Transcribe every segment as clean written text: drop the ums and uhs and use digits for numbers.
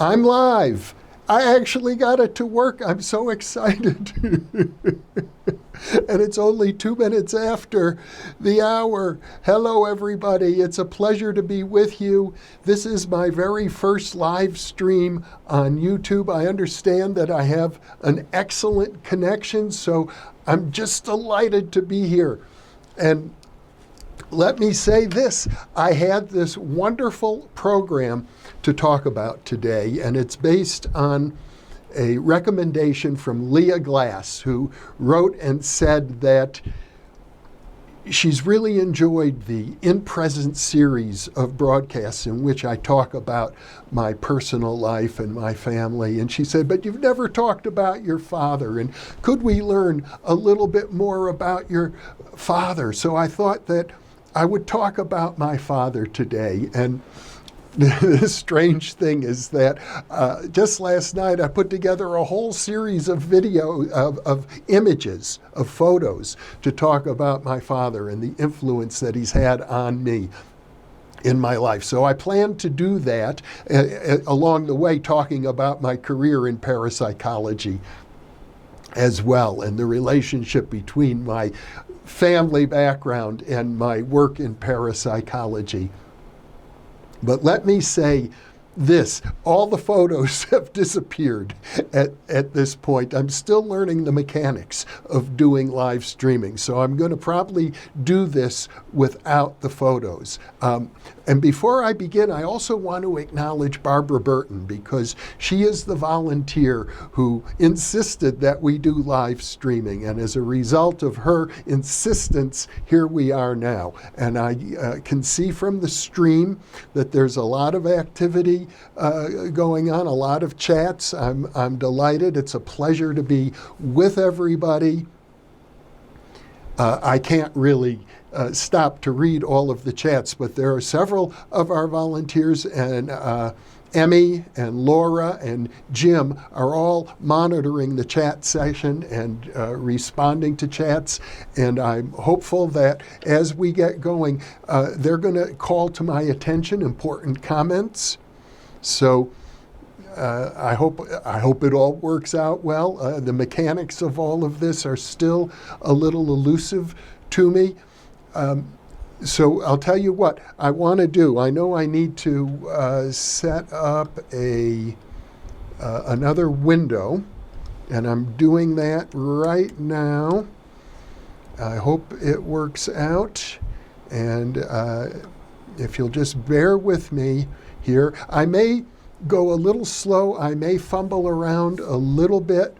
I'm live. I actually got it to work. I'm so excited. And it's only 2 minutes after the hour. Hello, everybody. It's a pleasure to be with you. This is my very first live stream on YouTube. I understand that I have an excellent connection, so I'm just delighted to be here. And let me say this, I had this wonderful program to talk about today, and it's based on a recommendation from Leah Glass, who wrote and said that she's really enjoyed the In Present series of broadcasts in which I talk about my personal life and my family. And she said, but you've never talked about your father, and could we learn a little bit more about your father? So I thought that I would talk about my father today. And the strange thing is that just last night I put together a whole series of of images, of photos to talk about my father and the influence that he's had on me in my life. So I plan to do that along the way, talking about my career in parapsychology as well, and the relationship between my family background and my work in parapsychology. But let me say this, all the photos have disappeared at this point. I'm still learning the mechanics of doing live streaming, so I'm going to probably do this without the photos. And before I begin, I also want to acknowledge Barbara Burton, because she is the volunteer who insisted that we do live streaming. And as a result of her insistence, here we are now. And I can see from the stream that there's a lot of activity going on, a lot of chats. I'm delighted. It's a pleasure to be with everybody. I can't really stop to read all of the chats, but there are several of our volunteers, and Emmy and Laura and Jim are all monitoring the chat session and responding to chats. And I'm hopeful that as we get going, they're going to call to my attention important comments. So I hope it all works out well. The mechanics of all of this are still a little elusive to me. So I'll tell you what I want to do. I know I need to set up another window, and I'm doing that right now. I hope it works out, and if you'll just bear with me here. I may go a little slow. I may fumble around a little bit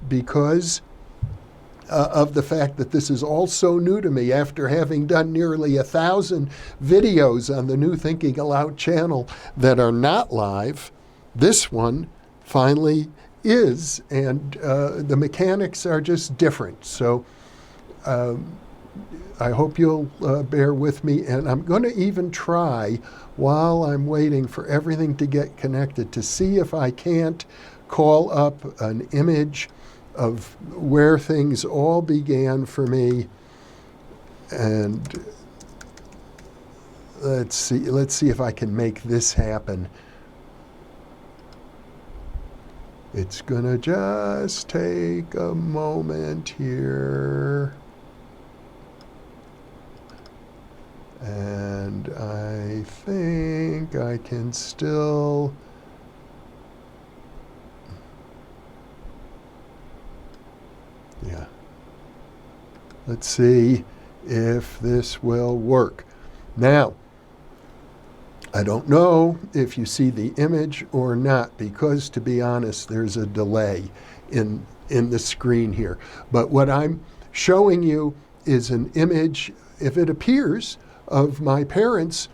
because of the fact that this is all so new to me. After having done nearly 1,000 videos on the New Thinking Aloud channel that are not live, this one finally is, and the mechanics are just different. So I hope you'll bear with me, and I'm going to even try, while I'm waiting for everything to get connected, to see if I can't call up an image of where things all began for me. And let's see if I can make this happen. It's gonna just take a moment here. And I think I can still let's see if this will work. Now, I don't know if you see the image or not, because to be honest, there's a delay in the screen here. But what I'm showing you is an image, if it appears, of my parents.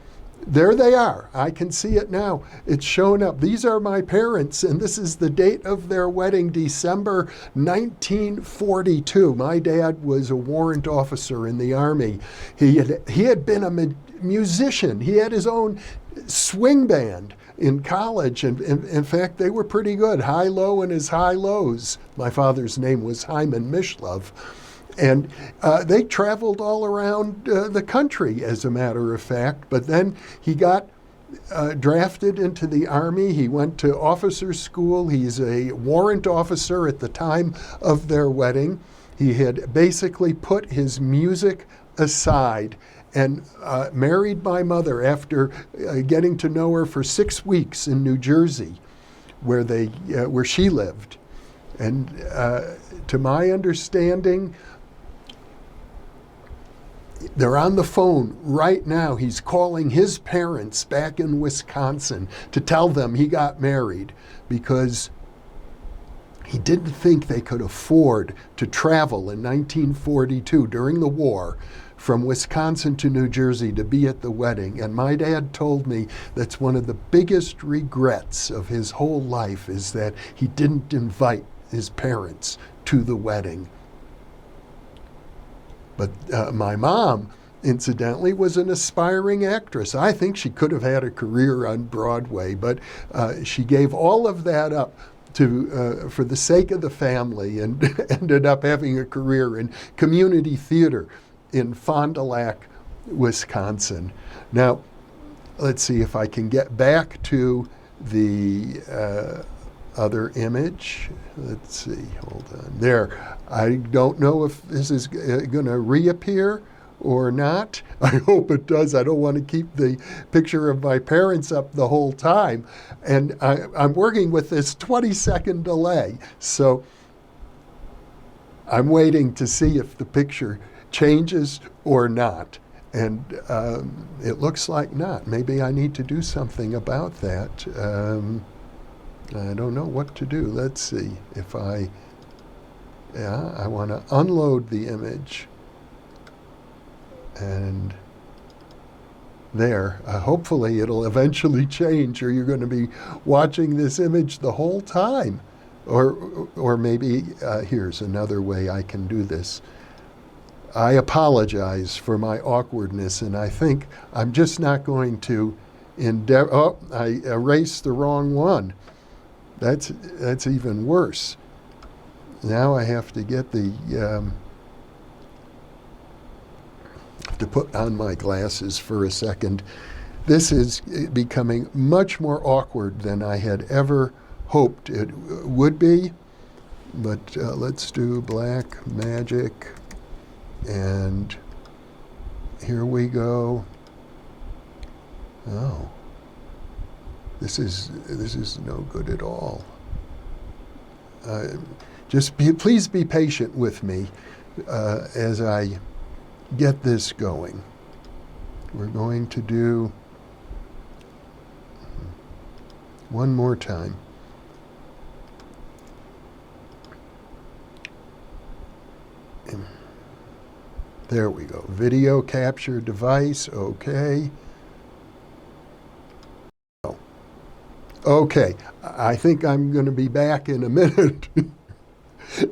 There they are. I can see it now. It's shown up. These are my parents, and this is the date of their wedding, December 1942. My dad was a warrant officer in the Army. He had been a musician. He had his own swing band in college, and in fact, they were pretty good. High Low and his High Lows. My father's name was Jeffrey Mishlove. And they traveled all around the country, as a matter of fact. But then he got drafted into the Army. He went to officer school. He's a warrant officer at the time of their wedding. He had basically put his music aside and married my mother after getting to know her for 6 weeks in New Jersey, where she lived. And to my understanding, they're on the phone right now. He's calling his parents back in Wisconsin to tell them he got married because he didn't think they could afford to travel in 1942 during the war from Wisconsin to New Jersey to be at the wedding. And my dad told me that's one of the biggest regrets of his whole life is that he didn't invite his parents to the wedding. But my mom, incidentally, was an aspiring actress. I think she could have had a career on Broadway, but she gave all of that up for the sake of the family and ended up having a career in community theater in Fond du Lac, Wisconsin. Now, let's see if I can get back to the other image. Let's see, hold on. There. I don't know if this is going to reappear or not. I hope it does. I don't want to keep the picture of my parents up the whole time. And I'm working with this 20-second delay. So I'm waiting to see if the picture changes or not. And it looks like not. Maybe I need to do something about that. I don't know what to do. Let's see if I want to unload the image. And there, hopefully it'll eventually change, or you're going to be watching this image the whole time. Or maybe here's another way I can do this. I apologize for my awkwardness, and I think I'm just not going to endeavor. Oh, I erased the wrong one. That's even worse. Now I have to get to put on my glasses for a second. This is becoming much more awkward than I had ever hoped it would be. But let's do black magic, and here we go. Oh. This is no good at all. Please be patient with me as I get this going. We're going to do one more time. There we go. Video capture device, okay. Okay, I think I'm going to be back in a minute.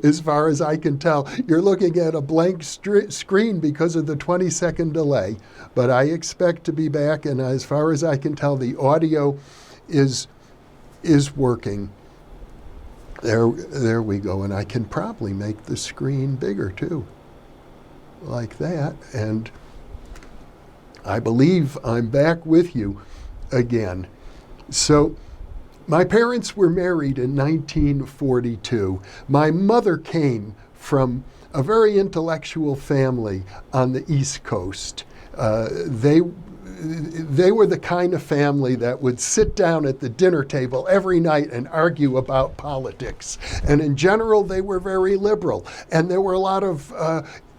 As far as I can tell, you're looking at a blank screen because of the 20-second delay, but I expect to be back, and as far as I can tell, the audio is working. There we go, and I can probably make the screen bigger too, like that, and I believe I'm back with you again. So, my parents were married in 1942. My mother came from a very intellectual family on the East Coast. They were the kind of family that would sit down at the dinner table every night and argue about politics. And in general, they were very liberal. And there were a lot of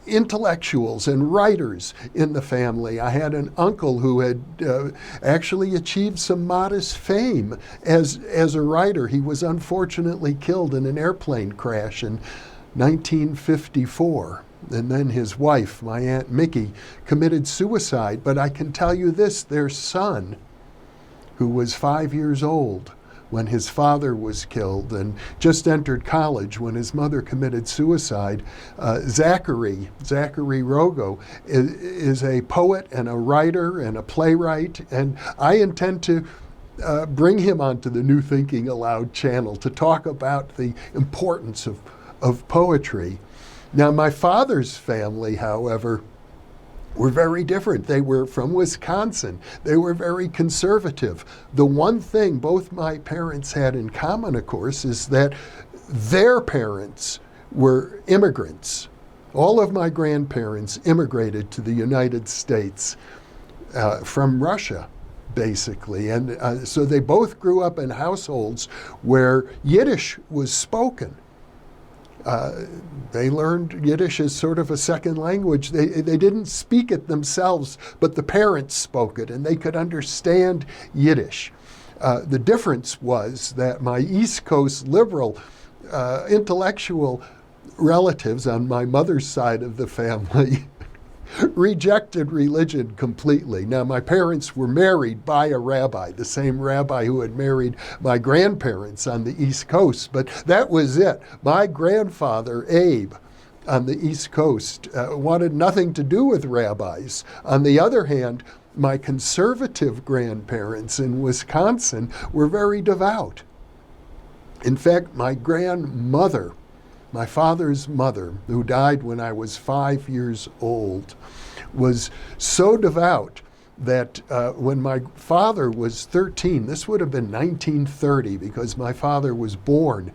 intellectuals and writers in the family. I had an uncle who had actually achieved some modest fame as a writer. He was unfortunately killed in an airplane crash in 1954. And then his wife, my Aunt Mickey, committed suicide. But I can tell you this, their son, who was 5 years old when his father was killed and just entered college when his mother committed suicide, Zachary Rogo is a poet and a writer and a playwright, and I intend to bring him onto the New Thinking Aloud channel to talk about the importance of poetry. Now, my father's family, however, were very different. They were from Wisconsin. They were very conservative. The one thing both my parents had in common, of course, is that their parents were immigrants. All of my grandparents immigrated to the United States from Russia, basically. And so they both grew up in households where Yiddish was spoken. They learned Yiddish as sort of a second language. They didn't speak it themselves, but the parents spoke it, and they could understand Yiddish. The difference was that my East Coast liberal intellectual relatives on my mother's side of the family rejected religion completely. Now, my parents were married by a rabbi, the same rabbi who had married my grandparents on the East Coast, but that was it. My grandfather, Abe, on the East Coast, wanted nothing to do with rabbis. On the other hand, my conservative grandparents in Wisconsin were very devout. In fact, my grandmother, my father's mother, who died when I was 5 years old, was so devout that when my father was 13, this would have been 1930 because my father was born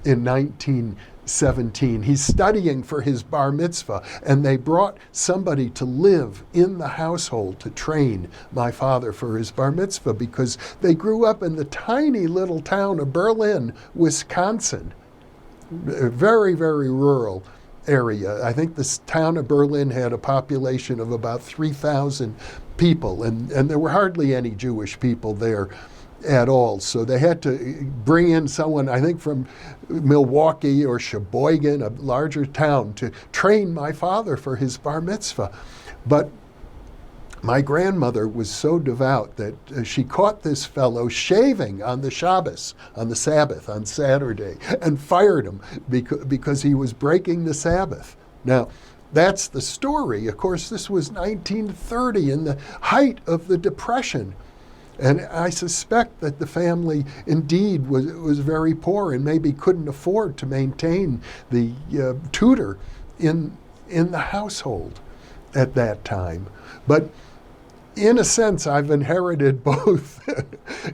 in 1917. He's studying for his bar mitzvah, and they brought somebody to live in the household to train my father for his bar mitzvah because they grew up in the tiny little town of Berlin, Wisconsin. A very, very rural area. I think this town of Berlin had a population of about 3,000 people, and there were hardly any Jewish people there at all. So they had to bring in someone, I think from Milwaukee or Sheboygan, a larger town, to train my father for his bar mitzvah. But my grandmother was so devout that she caught this fellow shaving on the Shabbos, on the Sabbath, on Saturday, and fired him because he was breaking the Sabbath. Now, that's the story. Of course, this was 1930, in the height of the Depression. And I suspect that the family indeed was very poor and maybe couldn't afford to maintain the tutor in the household at that time. But in a sense, I've inherited both,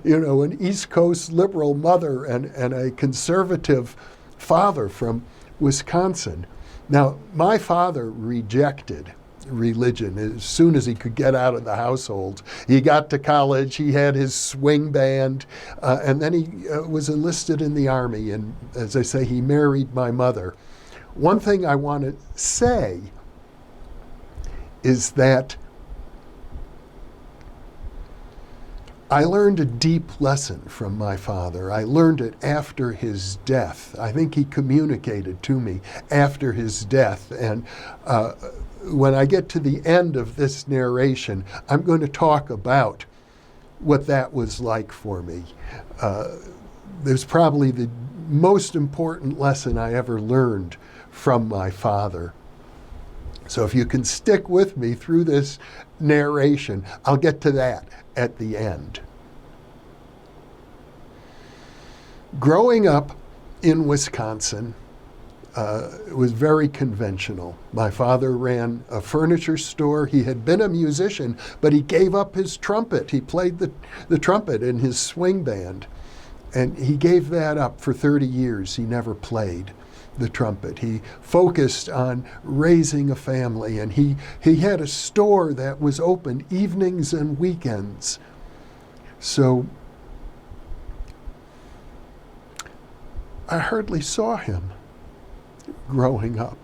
an East Coast liberal mother and a conservative father from Wisconsin. Now, my father rejected religion as soon as he could get out of the household. He got to college, he had his swing band, and then he was enlisted in the Army. And as I say, he married my mother. One thing I want to say is that I learned a deep lesson from my father. I learned it after his death. I think he communicated to me after his death. And when I get to the end of this narration, I'm going to talk about what that was like for me. There's probably the most important lesson I ever learned from my father. So if you can stick with me through this narration, I'll get to that at the end. Growing up in Wisconsin was very conventional. My father ran a furniture store. He had been a musician, but he gave up his trumpet. He played the trumpet in his swing band, and he gave that up for 30 years. He never played the trumpet. He focused on raising a family, and he had a store that was open evenings and weekends. So I hardly saw him growing up.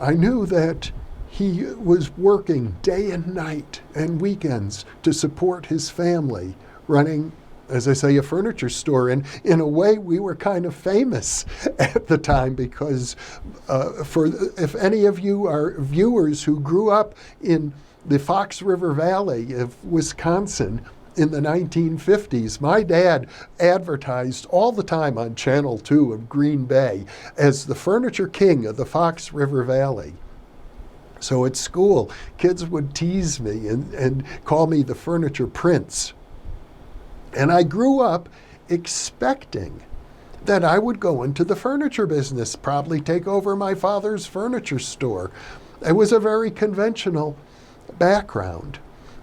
I knew that he was working day and night and weekends to support his family, running, as I say, a furniture store. And in a way, we were kind of famous at the time because if any of you are viewers who grew up in the Fox River Valley of Wisconsin in the 1950s, my dad advertised all the time on Channel 2 of Green Bay as the furniture king of the Fox River Valley. So at school, kids would tease me and call me the furniture prince. And I grew up expecting that I would go into the furniture business, probably take over my father's furniture store. it was a very conventional background.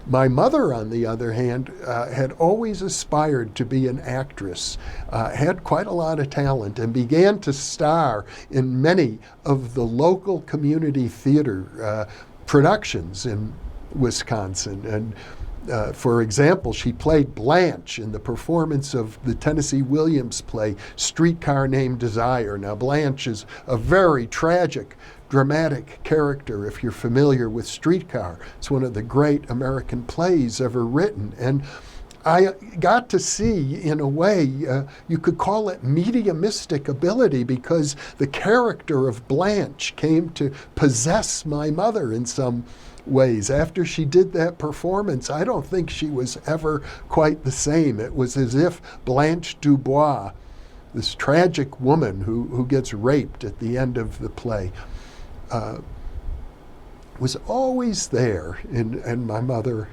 My mother, on the other hand, had always aspired to be an actress, had quite a lot of talent, and began to star in many of the local community theater productions in Wisconsin. And for example, she played Blanche in the performance of the Tennessee Williams play, Streetcar Named Desire. Now, Blanche is a very tragic, dramatic character, if you're familiar with Streetcar. It's one of the great American plays ever written. And I got to see, in a way, you could call it mediumistic ability, because the character of Blanche came to possess my mother in some ways. After she did that performance, I don't think she was ever quite the same. It was as if Blanche Dubois, this tragic woman who gets raped at the end of the play, was always there. And my mother,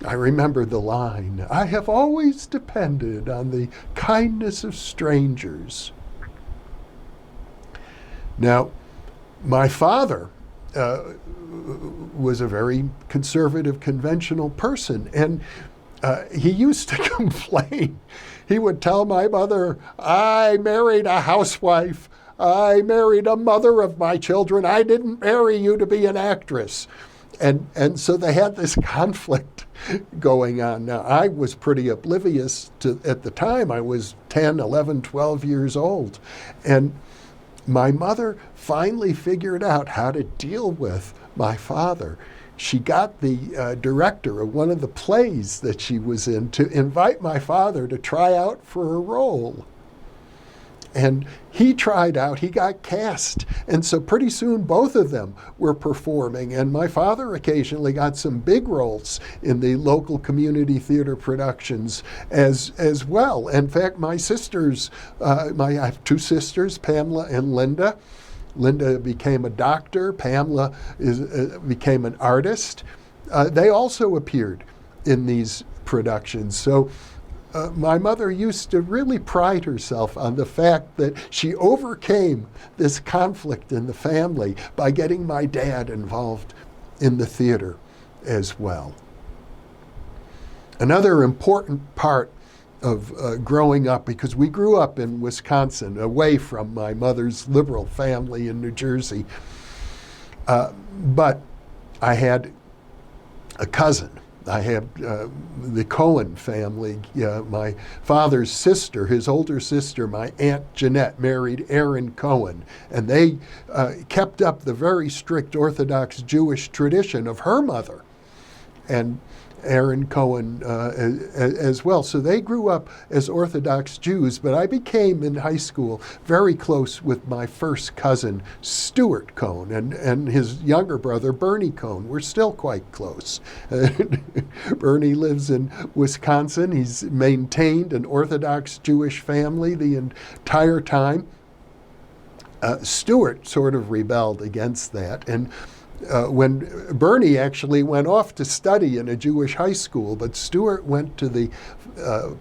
I remember the line, "I have always depended on the kindness of strangers." Now, my father was a very conservative, conventional person, and he used to complain. He would tell my mother, "I married a housewife. I married a mother of my children. I didn't marry you to be an actress." And so they had this conflict going on. Now, I was pretty oblivious to, at the time, I was 10, 11, 12 years old. And my mother finally figured out how to deal with my father. She got the director of one of the plays that she was in to invite my father to try out for a role. And he tried out, he got cast. And so pretty soon both of them were performing. And my father occasionally got some big roles in the local community theater productions as well. In fact, my sisters, I have two sisters, Pamela and Linda. Linda became a doctor. Pamela became an artist. They also appeared in these productions. So my mother used to really pride herself on the fact that she overcame this conflict in the family by getting my dad involved in the theater as well. Another important part of growing up, because we grew up in Wisconsin, away from my mother's liberal family in New Jersey, but I had a cousin. I have the Cohen family. My father's sister, his older sister, my Aunt Jeanette, married Aaron Cohen. And they kept up the very strict Orthodox Jewish tradition of her mother and Aaron Cohen as well. So they grew up as Orthodox Jews, but I became in high school very close with my first cousin, Stuart Cohen, and his younger brother, Bernie Cohen. We're still quite close. Bernie lives in Wisconsin. He's maintained an Orthodox Jewish family the entire time. Stuart sort of rebelled against that, and when Bernie actually went off to study in a Jewish high school, but Stuart went to the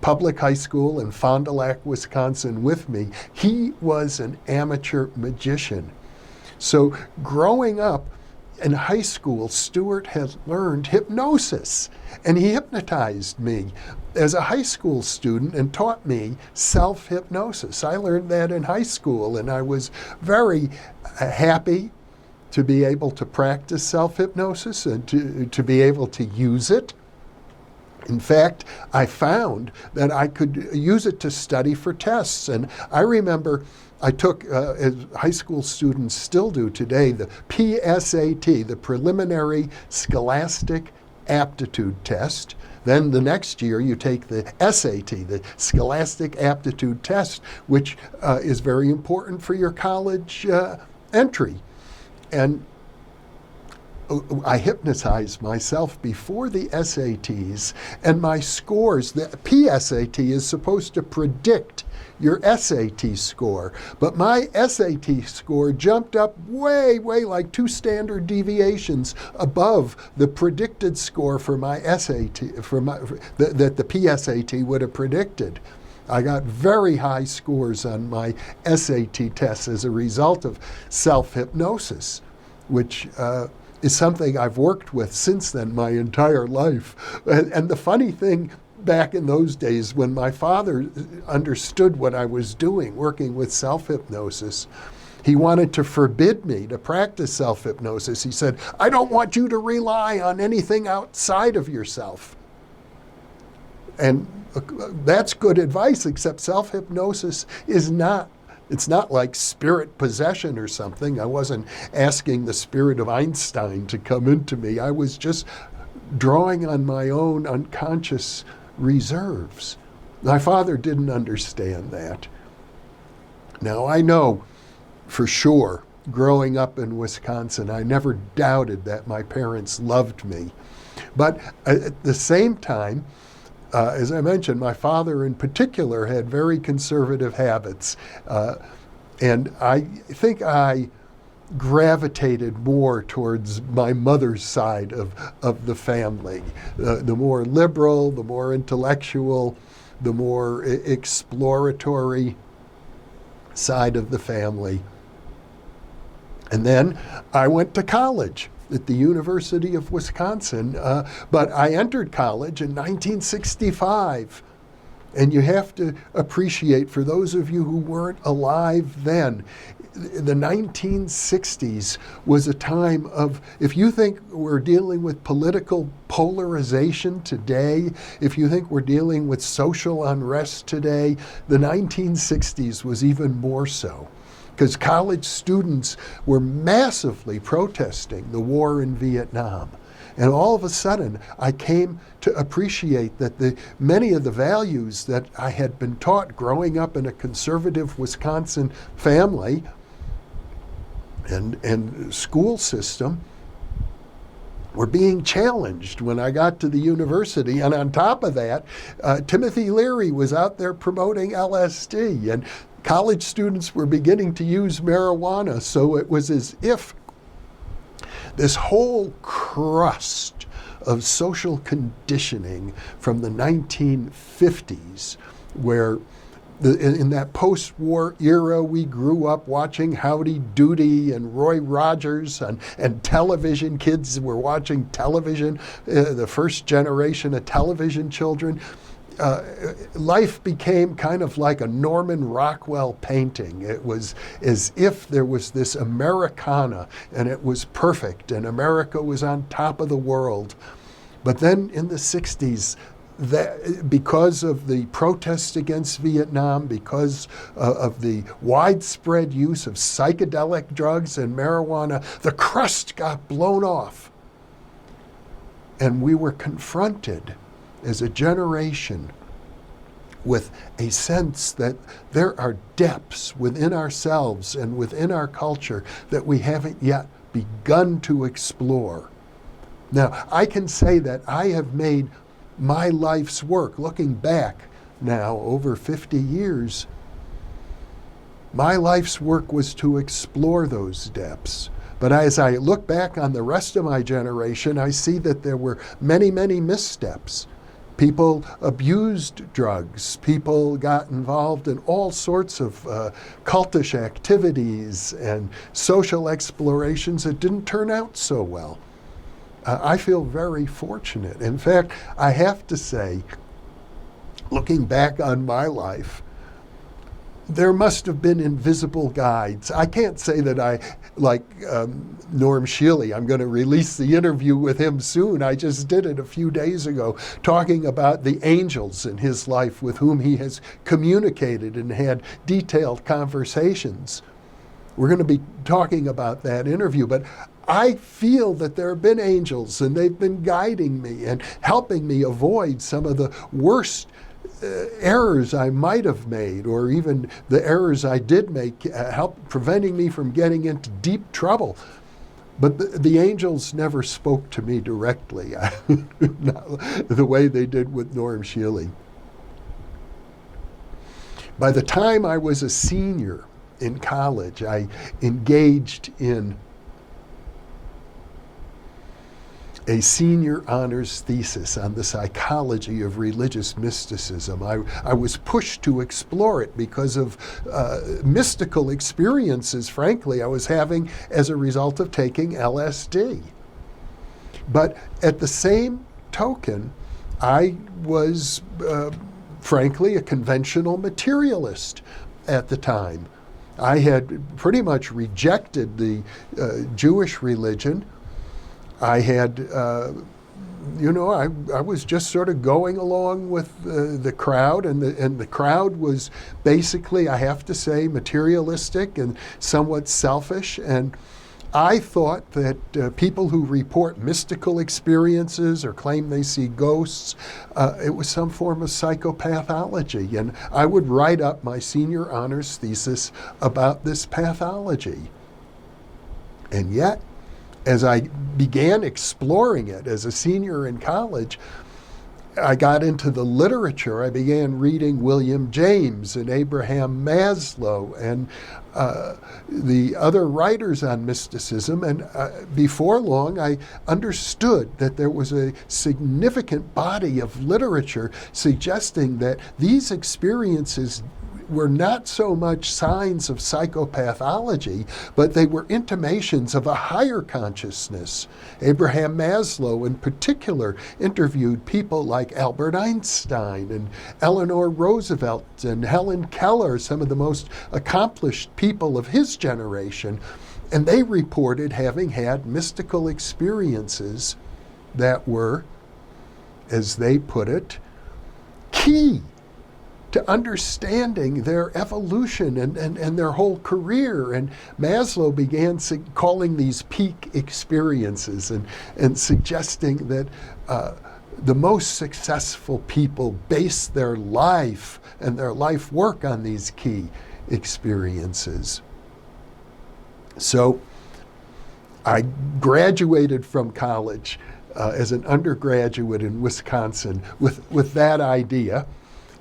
public high school in Fond du Lac, Wisconsin with me. He was an amateur magician. So growing up in high school, Stuart had learned hypnosis, and he hypnotized me as a high school student and taught me self-hypnosis. I learned that in high school, and I was very happy to be able to practice self-hypnosis and to be able to use it. In fact, I found that I could use it to study for tests. And I remember I took, as high school students still do today, the PSAT, the Preliminary Scholastic Aptitude Test. Then the next year you take the SAT, the Scholastic Aptitude Test, which is very important for your college entry. And I hypnotized myself before the SATs, and my scores, the PSAT is supposed to predict your SAT score, but my SAT score jumped up way, like 2 standard deviations above the predicted score for my SAT, that the PSAT would have predicted. I got very high scores on my SAT tests as a result of self-hypnosis. which is something I've worked with since then my entire life. And the funny thing, back in those days when my father understood what I was doing, working with self-hypnosis, he wanted to forbid me to practice self-hypnosis. He said, I don't want you to rely on anything outside of yourself. And that's good advice, except self-hypnosis is not, it's not like spirit possession or something. I wasn't asking the spirit of Einstein to come into me. I was just drawing on my own unconscious reserves. My father didn't understand that. Now, I know for sure, growing up in Wisconsin, I never doubted that my parents loved me. But at the same time, as I mentioned, my father in particular had very conservative habits. And I think I gravitated more towards my mother's side of the family. The more liberal, the more intellectual, the more exploratory side of the family. And then I went to college at the University of Wisconsin, but I entered college in 1965. And you have to appreciate, for those of you who weren't alive then, the 1960s was a time of, if you think we're dealing with political polarization today, if you think we're dealing with social unrest today, the 1960s was even more so. Because college students were massively protesting the war in Vietnam. And all of a sudden, I came to appreciate that many of the values that I had been taught growing up in a conservative Wisconsin family and school system were being challenged when I got to the university. And on top of that, Timothy Leary was out there promoting LSD, and college students were beginning to use marijuana. So it was as if this whole crust of social conditioning from the 1950s, where in that post-war era, we grew up watching Howdy Doody and Roy Rogers and television. Kids were watching television, the first generation of television children. Life became kind of like a Norman Rockwell painting. It was as if there was this Americana, and it was perfect, and America was on top of the world. But then in the 60s, because of the protests against Vietnam, because of the widespread use of psychedelic drugs and marijuana, the crust got blown off. And we were confronted as a generation with a sense that there are depths within ourselves and within our culture that we haven't yet begun to explore. Now, I can say that I have made my life's work, looking back now over 50 years, my life's work was to explore those depths. But as I look back on the rest of my generation, I see that there were many, many missteps. People abused drugs. People got involved in all sorts of cultish activities and social explorations that didn't turn out so well. I feel very fortunate. In fact, I have to say, looking back on my life, there must have been invisible guides. I can't say that I, like Norm Shealy, I'm going to release the interview with him soon. I just did it a few days ago, talking about the angels in his life with whom he has communicated and had detailed conversations. We're going to be talking about that interview, but I feel that there have been angels, and they've been guiding me and helping me avoid some of the worst errors I might have made, or even the errors I did make, preventing me from getting into deep trouble. But the angels never spoke to me directly, the way they did with Norm Shealy. By the time I was a senior in college, I engaged in a senior honors thesis on the psychology of religious mysticism. I was pushed to explore it because of mystical experiences, frankly, I was having as a result of taking LSD. But at the same token, I was, frankly, a conventional materialist at the time. I had pretty much rejected the Jewish religion. I had, I was just sort of going along with the crowd, and the crowd was basically, I have to say, materialistic and somewhat selfish. And I thought that people who report mystical experiences or claim they see ghosts, it was some form of psychopathology. And I would write up my senior honors thesis about this pathology. And yet, as I began exploring it as a senior in college, I got into the literature. I began reading William James and Abraham Maslow and the other writers on mysticism. And before long, I understood that there was a significant body of literature suggesting that these experiences were not so much signs of psychopathology, but they were intimations of a higher consciousness. Abraham Maslow, in particular, interviewed people like Albert Einstein and Eleanor Roosevelt and Helen Keller, some of the most accomplished people of his generation, and they reported having had mystical experiences that were, as they put it, key to understanding their evolution and their whole career. And Maslow began calling these peak experiences and suggesting that the most successful people base their life and their life work on these key experiences. So I graduated from college as an undergraduate in Wisconsin with that idea.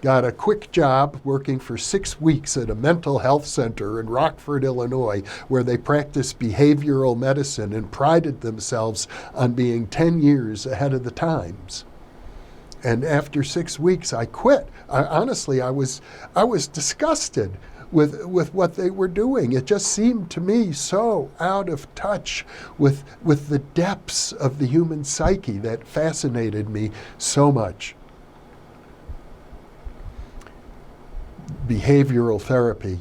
Got a quick job working for 6 weeks at a mental health center in Rockford, Illinois, where they practiced behavioral medicine and prided themselves on being 10 years ahead of the times. And after 6 weeks, I quit. Honestly, I was disgusted with what they were doing. It just seemed to me so out of touch with the depths of the human psyche that fascinated me so much. Behavioral therapy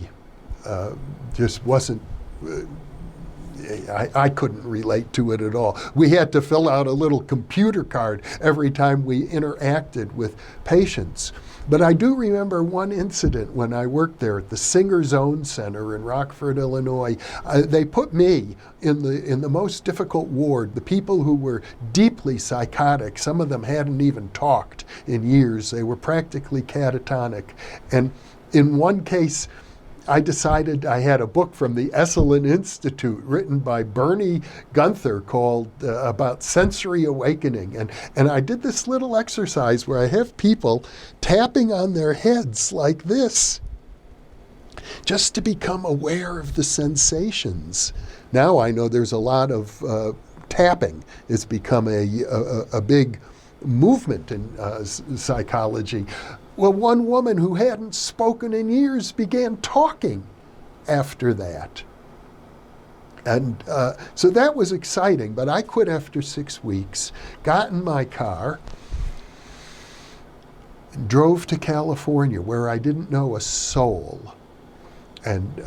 just wasn't, I couldn't relate to it at all. We had to fill out a little computer card every time we interacted with patients. But I do remember one incident when I worked there at the Singer Zone Center in Rockford, Illinois. They put me in the most difficult ward, the people who were deeply psychotic. Some of them hadn't even talked in years. They were practically catatonic. And in one case, I decided I had a book from the Esalen Institute written by Bernie Gunther called about sensory awakening. And I did this little exercise where I have people tapping on their heads like this, just to become aware of the sensations. Now I know there's a lot of tapping. It's become a big movement in psychology. Well, one woman who hadn't spoken in years began talking after that. And so that was exciting, but I quit after 6 weeks, got in my car, drove to California where I didn't know a soul, and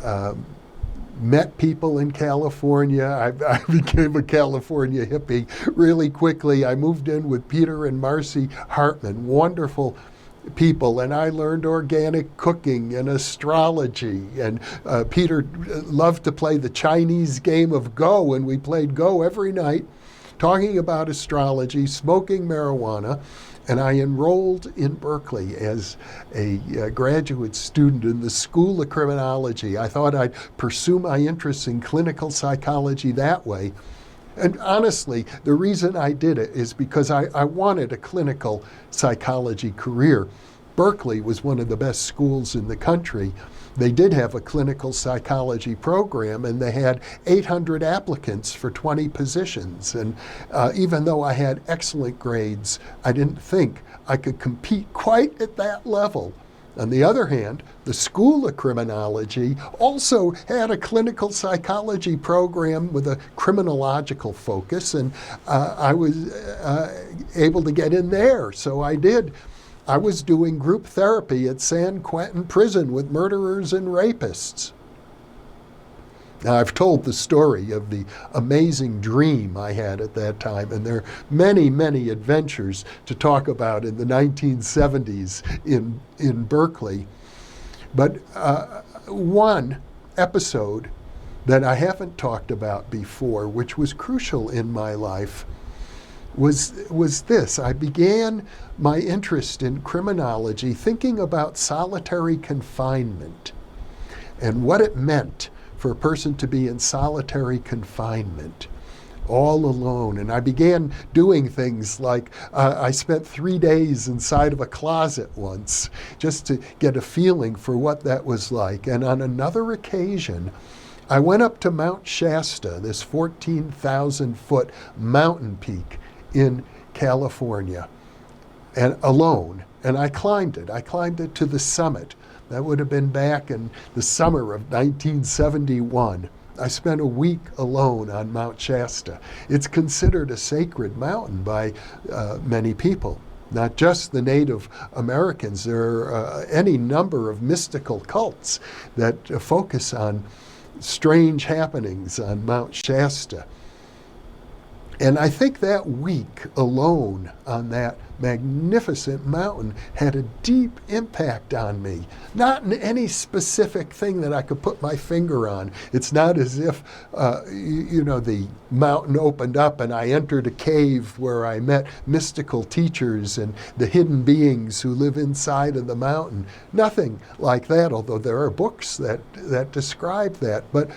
met people in California. I became a California hippie really quickly. I moved in with Peter and Marcy Hartman, wonderful people, and I learned organic cooking and astrology. And Peter loved to play the Chinese game of Go, and we played Go every night, talking about astrology, smoking marijuana. And I enrolled in Berkeley as a graduate student in the School of Criminology. I thought I'd pursue my interests in clinical psychology that way. And honestly, the reason I did it is because I wanted a clinical psychology career. Berkeley was one of the best schools in the country. They did have a clinical psychology program, and they had 800 applicants for 20 positions. And even though I had excellent grades, I didn't think I could compete quite at that level. On the other hand, the School of Criminology also had a clinical psychology program with a criminological focus, and I was able to get in there, so I did. I was doing group therapy at San Quentin Prison with murderers and rapists. Now, I've told the story of the amazing dream I had at that time, and there are many, many adventures to talk about in the 1970s in Berkeley. But one episode that I haven't talked about before, which was crucial in my life, was this. I began my interest in criminology thinking about solitary confinement and what it meant for a person to be in solitary confinement, all alone. And I began doing things like I spent 3 days inside of a closet once just to get a feeling for what that was like. And on another occasion, I went up to Mount Shasta, this 14,000-foot mountain peak in California, and alone. And I climbed it. I climbed it to the summit. That would have been back in the summer of 1971. I spent a week alone on Mount Shasta. It's considered a sacred mountain by many people, not just the Native Americans. There are any number of mystical cults that focus on strange happenings on Mount Shasta. And I think that week alone on that magnificent mountain had a deep impact on me. Not in any specific thing that I could put my finger on. It's not as if, the mountain opened up and I entered a cave where I met mystical teachers and the hidden beings who live inside of the mountain. Nothing like that, although there are books that describe that. But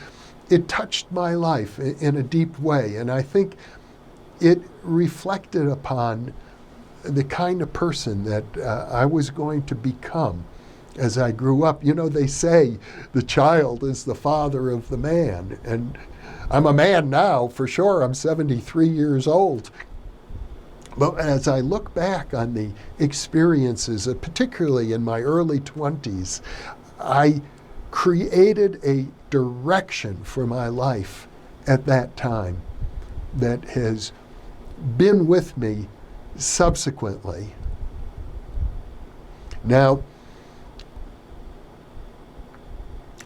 it touched my life in a deep way, and I think it reflected upon the kind of person that I was going to become as I grew up. You know, they say the child is the father of the man, and I'm a man now, for sure. I'm 73 years old. But as I look back on the experiences, particularly in my early 20s, I created a direction for my life at that time that has been with me subsequently. Now,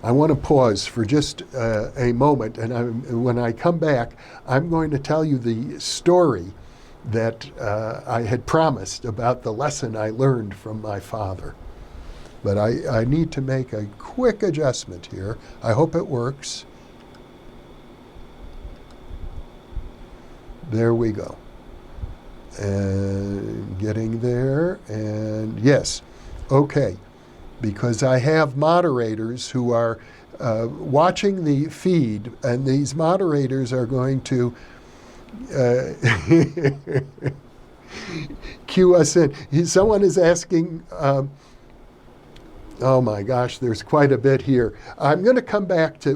I want to pause for just a moment, and when I come back, I'm going to tell you the story that I had promised about the lesson I learned from my father. But I need to make a quick adjustment here. I hope it works. There we go. And getting there, and yes, okay, because I have moderators who are watching the feed, and these moderators are going to cue us in. Someone is asking, oh my gosh, there's quite a bit here. I'm going to come back to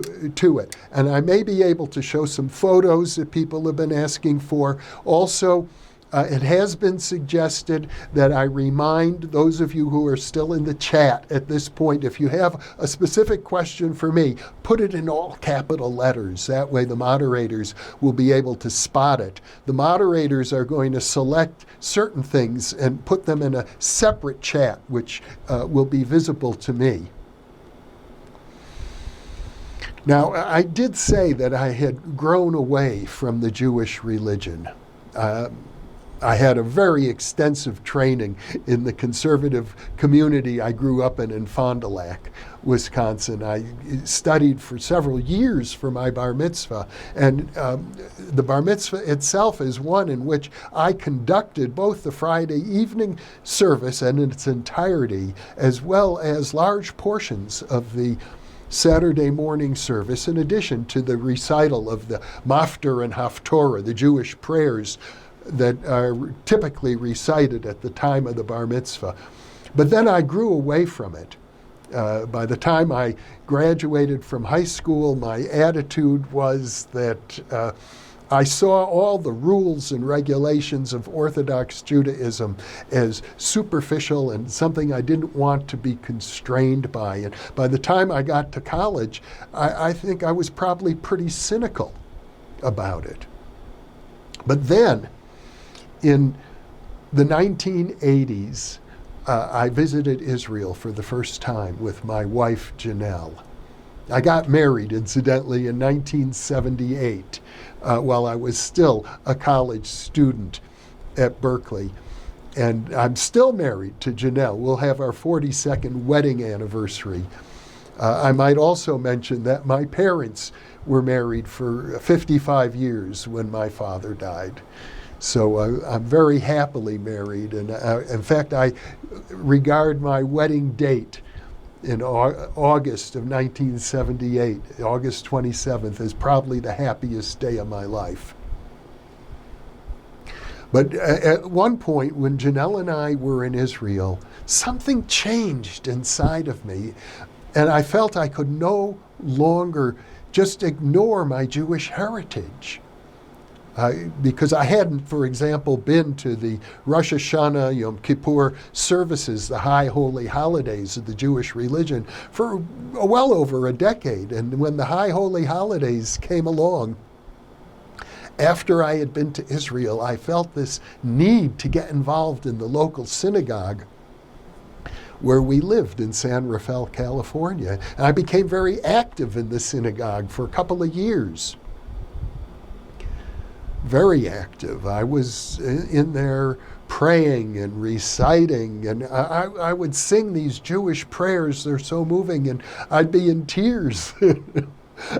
it, and I may be able to show some photos that people have been asking for. Also, it has been suggested that I remind those of you who are still in the chat at this point, if you have a specific question for me, put it in all capital letters. That way the moderators will be able to spot it. The moderators are going to select certain things and put them in a separate chat, which will be visible to me. Now, I did say that I had grown away from the Jewish religion. I had a very extensive training in the conservative community I grew up in Fond du Lac, Wisconsin. I studied for several years for my bar mitzvah, and the bar mitzvah itself is one in which I conducted both the Friday evening service in its entirety, as well as large portions of the Saturday morning service, in addition to the recital of the Maftir and Haftorah, the Jewish prayers that are typically recited at the time of the bar mitzvah. But then I grew away from it. By the time I graduated from high school, my attitude was that I saw all the rules and regulations of Orthodox Judaism as superficial and something I didn't want to be constrained by. And by the time I got to college, I think I was probably pretty cynical about it. But then, in the 1980s, I visited Israel for the first time with my wife, Janelle. I got married, incidentally, in 1978, while I was still a college student at Berkeley. And I'm still married to Janelle. We'll have our 42nd wedding anniversary. I might also mention that my parents were married for 55 years when my father died. So I'm very happily married. And in fact, I regard my wedding date in August of 1978, August 27th, as probably the happiest day of my life. But at one point, when Janelle and I were in Israel, something changed inside of me, and I felt I could no longer just ignore my Jewish heritage. Because I hadn't, for example, been to the Rosh Hashanah, Yom Kippur services, the high holy holidays of the Jewish religion, for well over a decade. And when the high holy holidays came along, after I had been to Israel, I felt this need to get involved in the local synagogue where we lived in San Rafael, California. And I became very active in the synagogue for a couple of years. Very active. I was in there praying and reciting, and I would sing these Jewish prayers. They're so moving, and I'd be in tears.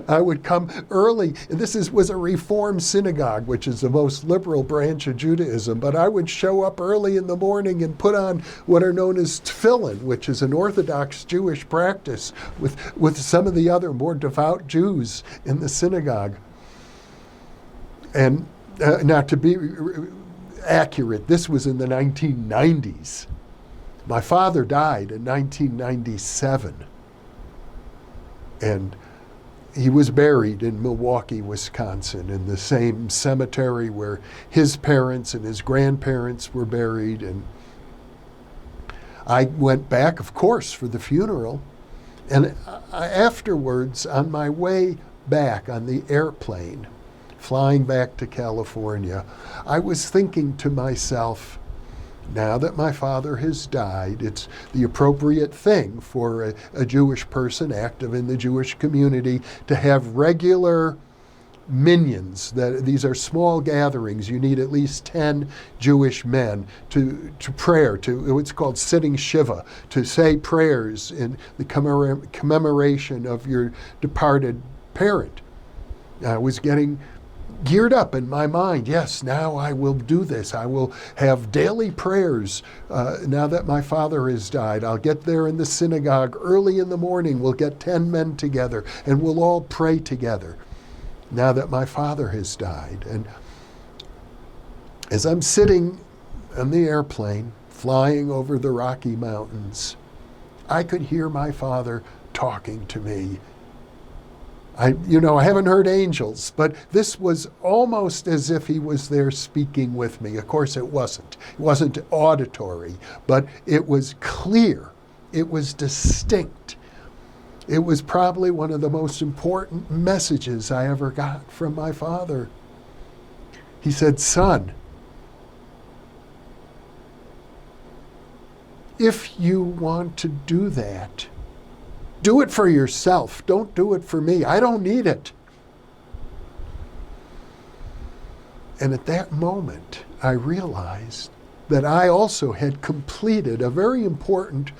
I would come early. This was a Reform synagogue, which is the most liberal branch of Judaism, but I would show up early in the morning and put on what are known as tefillin, which is an Orthodox Jewish practice with some of the other more devout Jews in the synagogue. And now, to be accurate, this was in the 1990s. My father died in 1997. And he was buried in Milwaukee, Wisconsin, in the same cemetery where his parents and his grandparents were buried. And I went back, of course, for the funeral. And afterwards, on my way back on the airplane, flying back to California, I was thinking to myself, now that my father has died, it's the appropriate thing for a Jewish person active in the Jewish community to have regular minions. These are small gatherings. You need at least 10 Jewish men to prayer, to what's called sitting Shiva, to say prayers in the commemoration of your departed parent. I was getting geared up in my mind. Yes, now I will do this. I will have daily prayers now that my father has died. I'll get there in the synagogue early in the morning. We'll get 10 men together and we'll all pray together now that my father has died. And as I'm sitting on the airplane flying over the Rocky Mountains, I could hear my father talking to me. I haven't heard angels, but this was almost as if he was there speaking with me. Of course, it wasn't. It wasn't auditory, but it was clear. It was distinct. It was probably one of the most important messages I ever got from my father. He said, "Son, if you want to do that, do it for yourself. Don't do it for me. I don't need it." And at that moment, I realized that I also had completed a very important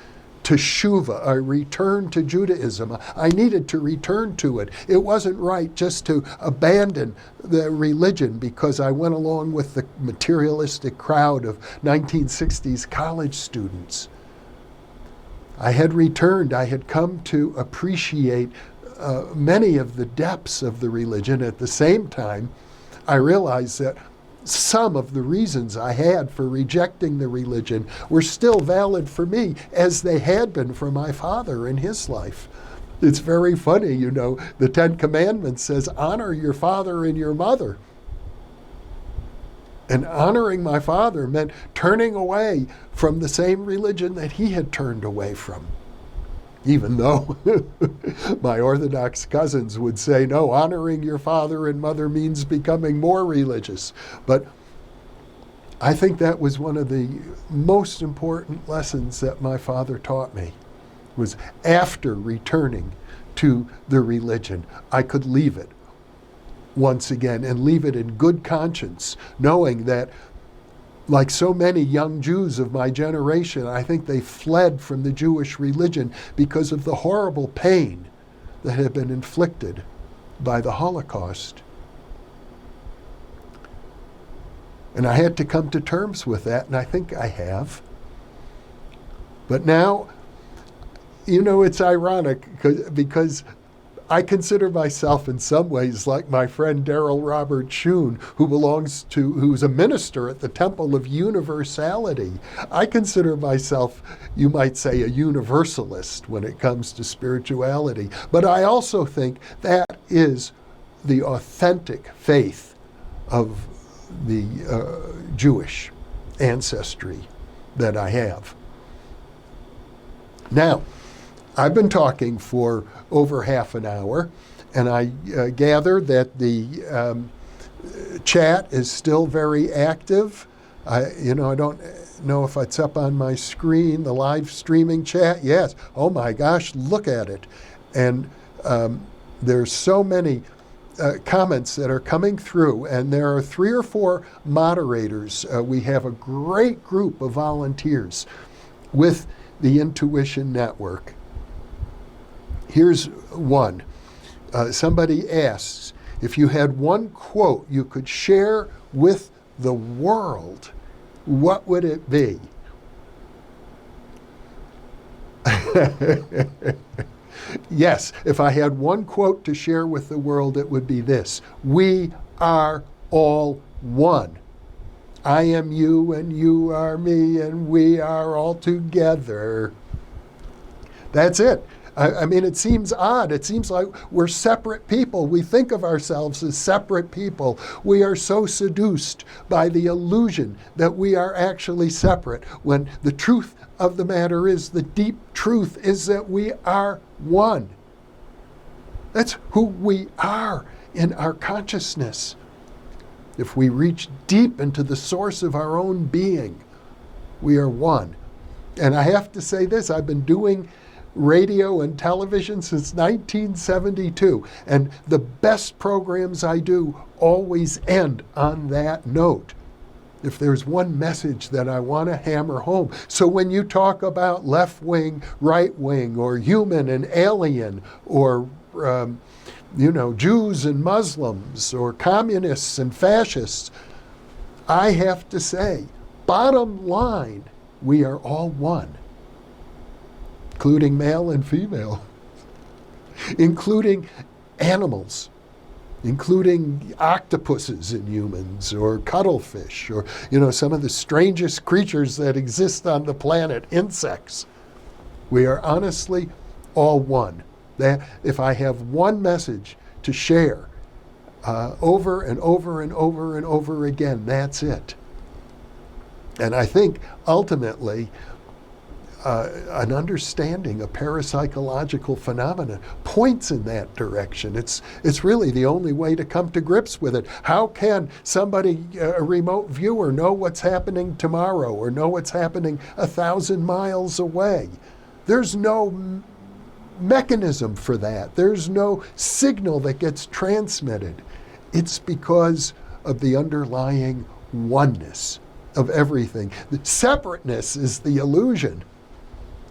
teshuvah, a return to Judaism. I needed to return to it. It wasn't right just to abandon the religion because I went along with the materialistic crowd of 1960s college students. I had returned. I had come to appreciate many of the depths of the religion. At the same time, I realized that some of the reasons I had for rejecting the religion were still valid for me as they had been for my father in his life. It's very funny, you know, the Ten Commandments says, honor your father and your mother. And honoring my father meant turning away from the same religion that he had turned away from. Even though my Orthodox cousins would say, no, honoring your father and mother means becoming more religious. But I think that was one of the most important lessons that my father taught me, was after returning to the religion, I could leave it once again and leave it in good conscience, knowing that, like so many young Jews of my generation, I think they fled from the Jewish religion because of the horrible pain that had been inflicted by the Holocaust. And I had to come to terms with that, and I think I have. But now, you know, it's ironic because I consider myself in some ways like my friend Darrell Robert Schoon, who's a minister at the Temple of Universality. I consider myself, you might say, a universalist when it comes to spirituality. But I also think that is the authentic faith of the Jewish ancestry that I have. Now, I've been talking for over half an hour, and I gather that the chat is still very active. I don't know if it's up on my screen, the live streaming chat. Yes. Oh my gosh, look at it. And there's so many comments that are coming through, and there are 3 or 4 moderators. We have a great group of volunteers with the Intuition Network. Here's one. Somebody asks, if you had one quote you could share with the world, what would it be? Yes, if I had one quote to share with the world, it would be this: we are all one. I am you and you are me and we are all together. That's it. I mean, it seems odd. It seems like we're separate people. We think of ourselves as separate people. We are so seduced by the illusion that we are actually separate, when the truth of the matter is, the deep truth is that we are one. That's who we are in our consciousness. If we reach deep into the source of our own being, we are one. And I have to say this, I've been doing radio and television since 1972, and the best programs I do always end on that note. If there's one message that I want to hammer home. So when you talk about left wing, right wing, or human and alien, or Jews and Muslims, or communists and fascists, I have to say, bottom line, we are all one, including male and female, including animals, including octopuses in humans, or cuttlefish, or some of the strangest creatures that exist on the planet, insects. We are honestly all one. That if I have one message to share over and over and over and over again, that's it. And I think ultimately an understanding of parapsychological phenomena points in that direction. It's really the only way to come to grips with it. How can somebody, a remote viewer, know what's happening tomorrow or know what's happening 1,000 miles away? There's no mechanism for that. There's no signal that gets transmitted. It's because of the underlying oneness of everything. The separateness is the illusion.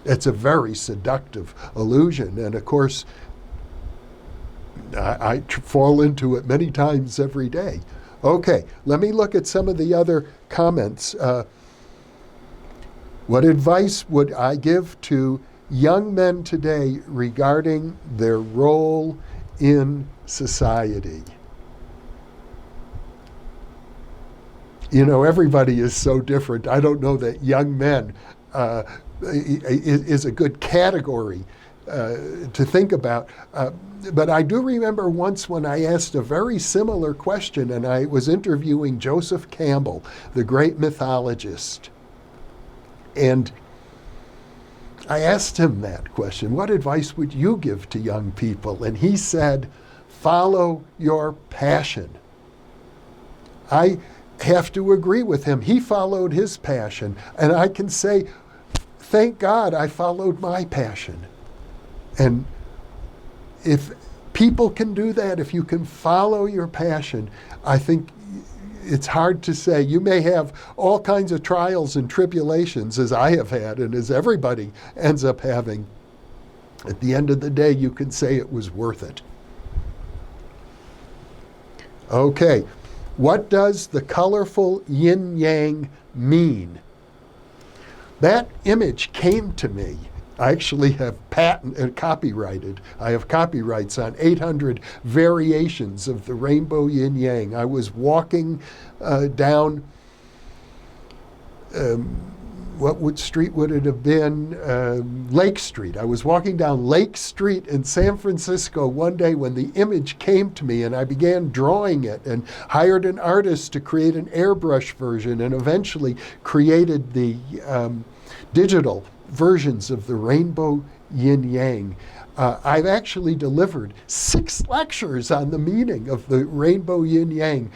It's a very seductive illusion. And of course, I fall into it many times every day. Okay, let me look at some of the other comments. What advice would I give to young men today regarding their role in society? Everybody is so different. I don't know that young men is a good category to think about. But I do remember once when I asked a very similar question, and I was interviewing Joseph Campbell, the great mythologist. And I asked him that question, what advice would you give to young people? And he said, follow your passion. I have to agree with him. He followed his passion. And I can say, thank God I followed my passion. And if people can do that, if you can follow your passion, I think it's hard to say. You may have all kinds of trials and tribulations, as I have had and as everybody ends up having. At the end of the day, you can say it was worth it. Okay, what does the colorful yin-yang mean? That image came to me. I actually have copyrighted. I have copyrights on 800 variations of the rainbow yin-yang. I was walking down, what street would it have been? Lake Street. I was walking down Lake Street in San Francisco one day when the image came to me, and I began drawing it and hired an artist to create an airbrush version, and eventually created the digital versions of the rainbow yin-yang. I've actually delivered 6 lectures on the meaning of the rainbow yin-yang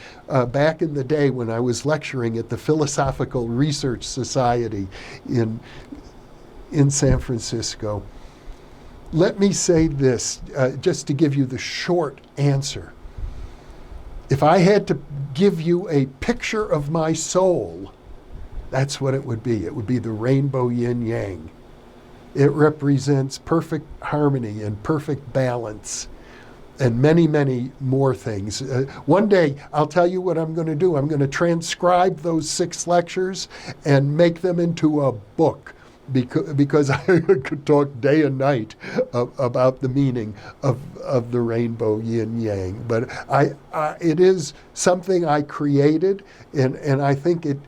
back in the day when I was lecturing at the Philosophical Research Society in San Francisco. Let me say this, just to give you the short answer. If I had to give you a picture of my soul, that's what it would be. It would be the rainbow yin-yang. It represents perfect harmony and perfect balance and many, many more things. One day, I'll tell you what I'm going to do. I'm going to transcribe those 6 lectures and make them into a book, because I could talk day and night about the meaning of the rainbow yin-yang. But it is something I created, and I think it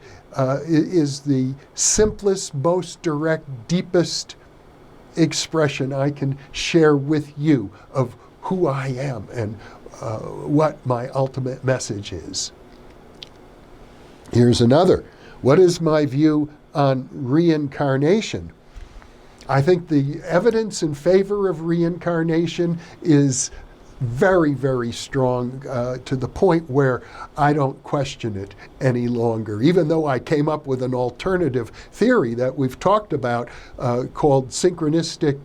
is the simplest, most direct, deepest expression I can share with you of who I am and what my ultimate message is. Here's another. What is my view on reincarnation? I think the evidence in favor of reincarnation is very, very strong, to the point where I don't question it any longer, even though I came up with an alternative theory that we've talked about called synchronistic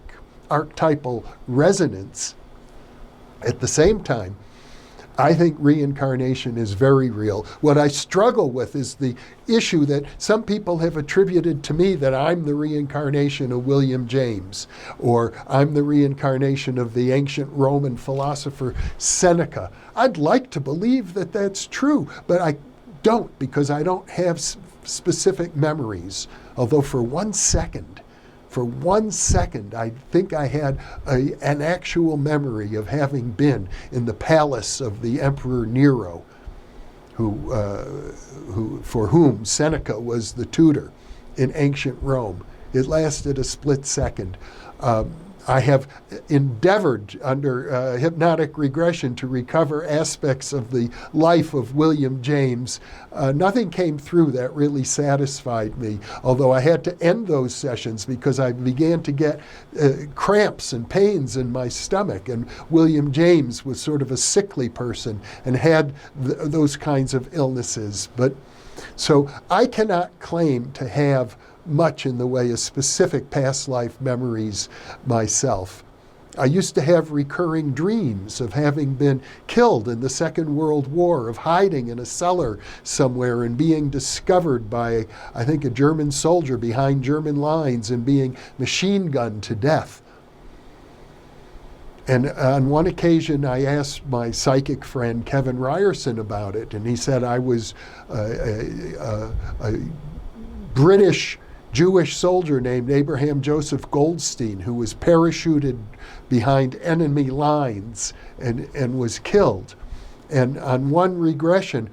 archetypal resonance. At the same time, I think reincarnation is very real. What I struggle with is the issue that some people have attributed to me, that I'm the reincarnation of William James, or I'm the reincarnation of the ancient Roman philosopher Seneca. I'd like to believe that that's true, but I don't, because I don't have specific memories. Although for one second, I think I had an actual memory of having been in the palace of the Emperor Nero, for whom Seneca was the tutor in ancient Rome. It lasted a split second. I have endeavored under hypnotic regression to recover aspects of the life of William James. Nothing came through that really satisfied me, although I had to end those sessions because I began to get cramps and pains in my stomach, and William James was sort of a sickly person and had those kinds of illnesses. So I cannot claim to have much in the way of specific past life memories myself. I used to have recurring dreams of having been killed in the Second World War, of hiding in a cellar somewhere and being discovered by, I think, a German soldier behind German lines and being machine gunned to death. And on one occasion, I asked my psychic friend Kevin Ryerson about it, and he said I was a British Jewish soldier named Abraham Joseph Goldstein, who was parachuted behind enemy lines and was killed. And on one regression,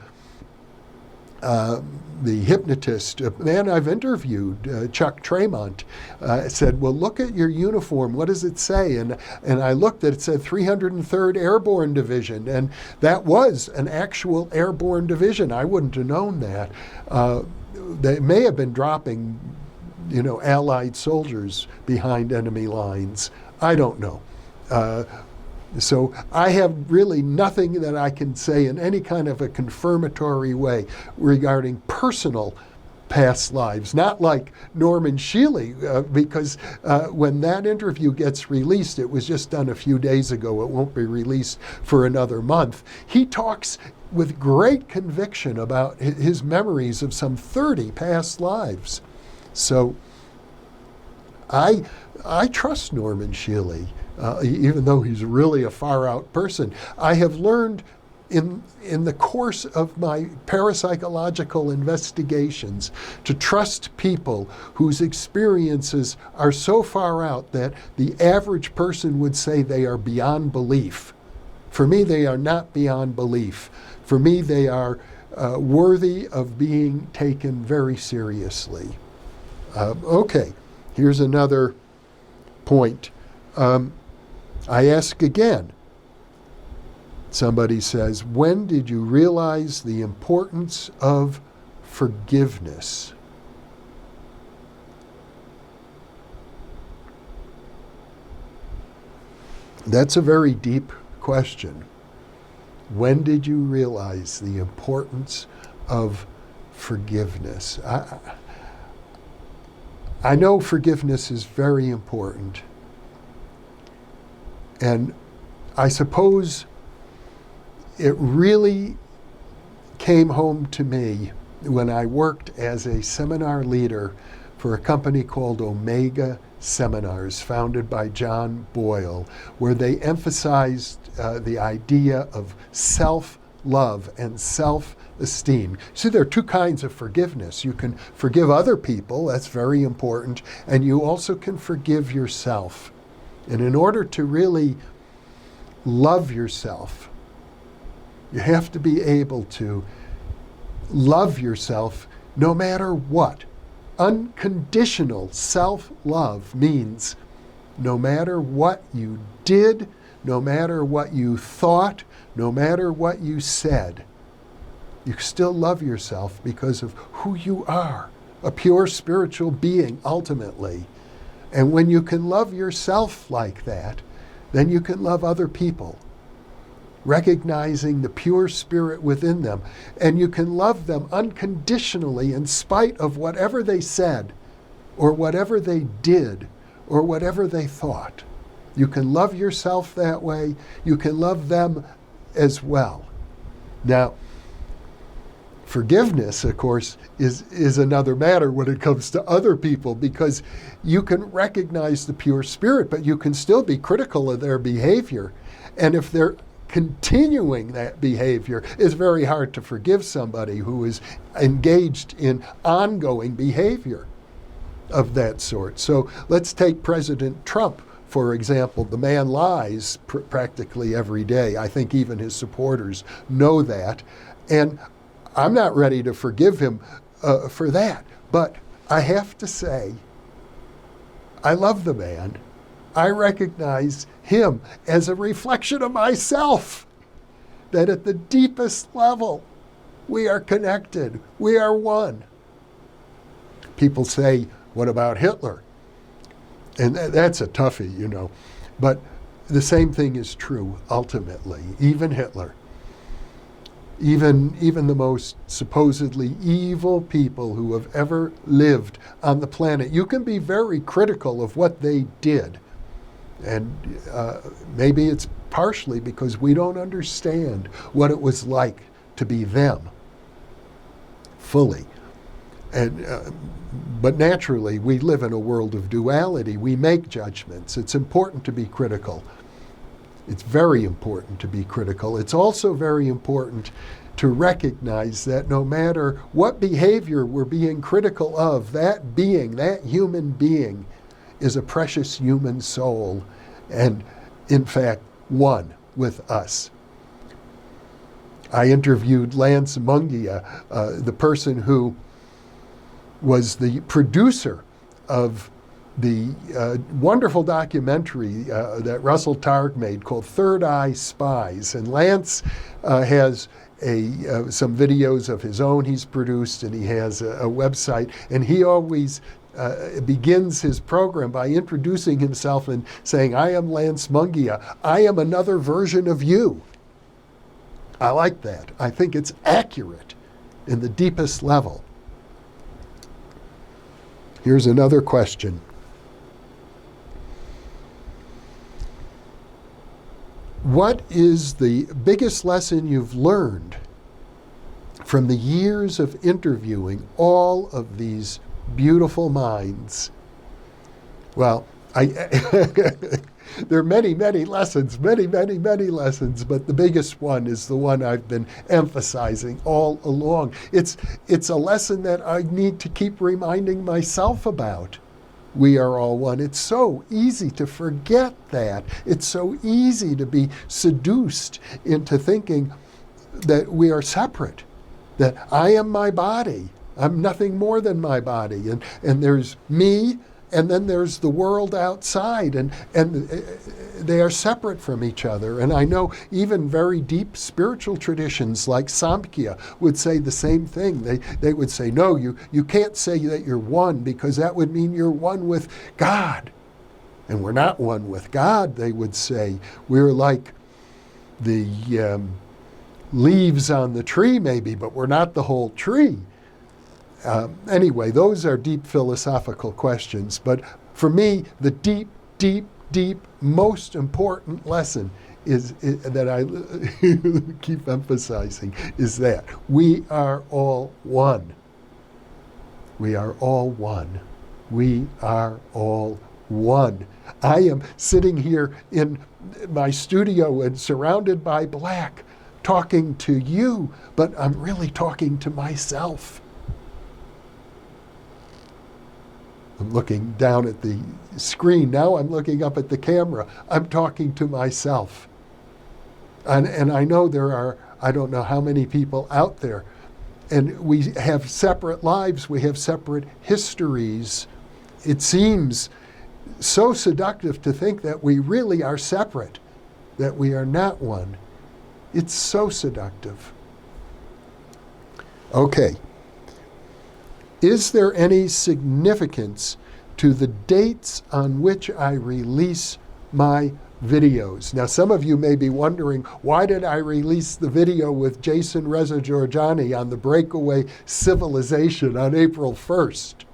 the hypnotist, a man I've interviewed, Chuck Tremont, said, well, look at your uniform. What does it say? And I looked at it, said 303rd Airborne Division. And that was an actual airborne division. I wouldn't have known that. They may have been dropping, Allied soldiers behind enemy lines. I don't know. So I have really nothing that I can say in any kind of a confirmatory way regarding personal past lives, not like Norman Shealy, because when that interview gets released, it was just done a few days ago, it won't be released for another month. He talks with great conviction about his memories of some 30 past lives. So I trust Norman Shealy. Even though he's really a far-out person. I have learned in the course of my parapsychological investigations to trust people whose experiences are so far out that the average person would say they are beyond belief. For me, they are not beyond belief. For me, they are worthy of being taken very seriously. Okay, here's another point. I ask again. Somebody says, when did you realize the importance of forgiveness? That's a very deep question. When did you realize the importance of forgiveness? I know forgiveness is very important. And I suppose it really came home to me when I worked as a seminar leader for a company called Omega Seminars, founded by John Boyle, where they emphasized the idea of self-love and self-esteem. See, there are two kinds of forgiveness. You can forgive other people, that's very important, and you also can forgive yourself. And in order to really love yourself, you have to be able to love yourself no matter what. Unconditional self-love means no matter what you did, no matter what you thought, no matter what you said, you still love yourself because of who you are, a pure spiritual being ultimately. And when you can love yourself like that, then you can love other people, recognizing the pure spirit within them. And you can love them unconditionally in spite of whatever they said, or whatever they did, or whatever they thought. You can love yourself that way. You can love them as well. Now, forgiveness, of course, is another matter when it comes to other people, because you can recognize the pure spirit, but you can still be critical of their behavior. And if they're continuing that behavior, it's very hard to forgive somebody who is engaged in ongoing behavior of that sort. So let's take President Trump, for example. The man lies practically every day. I think even his supporters know that. And I'm not ready to forgive him for that. But I have to say, I love the man. I recognize him as a reflection of myself, that at the deepest level, we are connected. We are one. People say, what about Hitler? And that's a toughie, But the same thing is true, ultimately. Even Hitler. Even the most supposedly evil people who have ever lived on the planet. You can be very critical of what they did. And maybe it's partially because we don't understand what it was like to be them fully. And but naturally, we live in a world of duality. We make judgments. It's important to be critical. It's very important to be critical. It's also very important to recognize that no matter what behavior we're being critical of, that being, that human being, is a precious human soul, and in fact, one with us. I interviewed Lance Mungia, the person who was the producer of the wonderful documentary that Russell Targ made called Third Eye Spies. And Lance has some videos of his own he's produced, and he has a website, and he always begins his program by introducing himself and saying, "I am Lance Mungia. I am another version of you." I like that. I think it's accurate in the deepest level. Here's another question. What is the biggest lesson you've learned from the years of interviewing all of these beautiful minds? Well, there are many, many lessons, many lessons, but the biggest one is the one I've been emphasizing all along. It's a lesson that I need to keep reminding myself about. We are all one. It's so easy to forget that. It's so easy to be seduced into thinking that we are separate, that I am my body. I'm nothing more than my body. And there's me, and then there's the world outside, and they are separate from each other. And I know even very deep spiritual traditions like Samkhya would say the same thing. They would say, no, you can't say that you're one, because that would mean you're one with God. And we're not one with God, they would say. We're like the leaves on the tree maybe, but we're not the whole tree. Anyway, those are deep philosophical questions. But for me, the deep, most important lesson is that I keep emphasizing is that we are all one. We are all one. We are all one. I am sitting here in my studio and surrounded by black, talking to you, but I'm really talking to myself. I'm looking down at the screen. Now I'm looking up at the camera. I'm talking to myself. And I know there are, I don't know how many people out there, and we have separate lives, we have separate histories. It seems so seductive to think that we really are separate, that we are not one. It's so seductive. Okay. Is there any significance to the dates on which I release my videos? Now, some of you may be wondering, why did I release the video with Jason Reza Georgiani on the breakaway civilization on April 1st?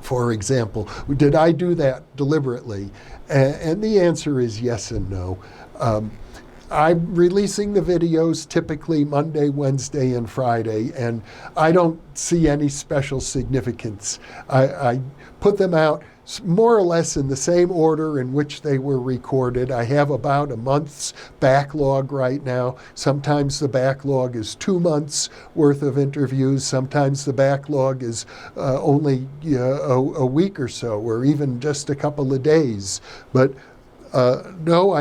For example, did I do that deliberately? And the answer is yes and no. I'm releasing the videos typically Monday, Wednesday, and Friday, and I don't see any special significance. I put them out more or less in the same order in which they were recorded. I have about a month's backlog right now. Sometimes the backlog is 2 months worth of interviews. Sometimes the backlog is only a week or so, or even just a couple of days. But no,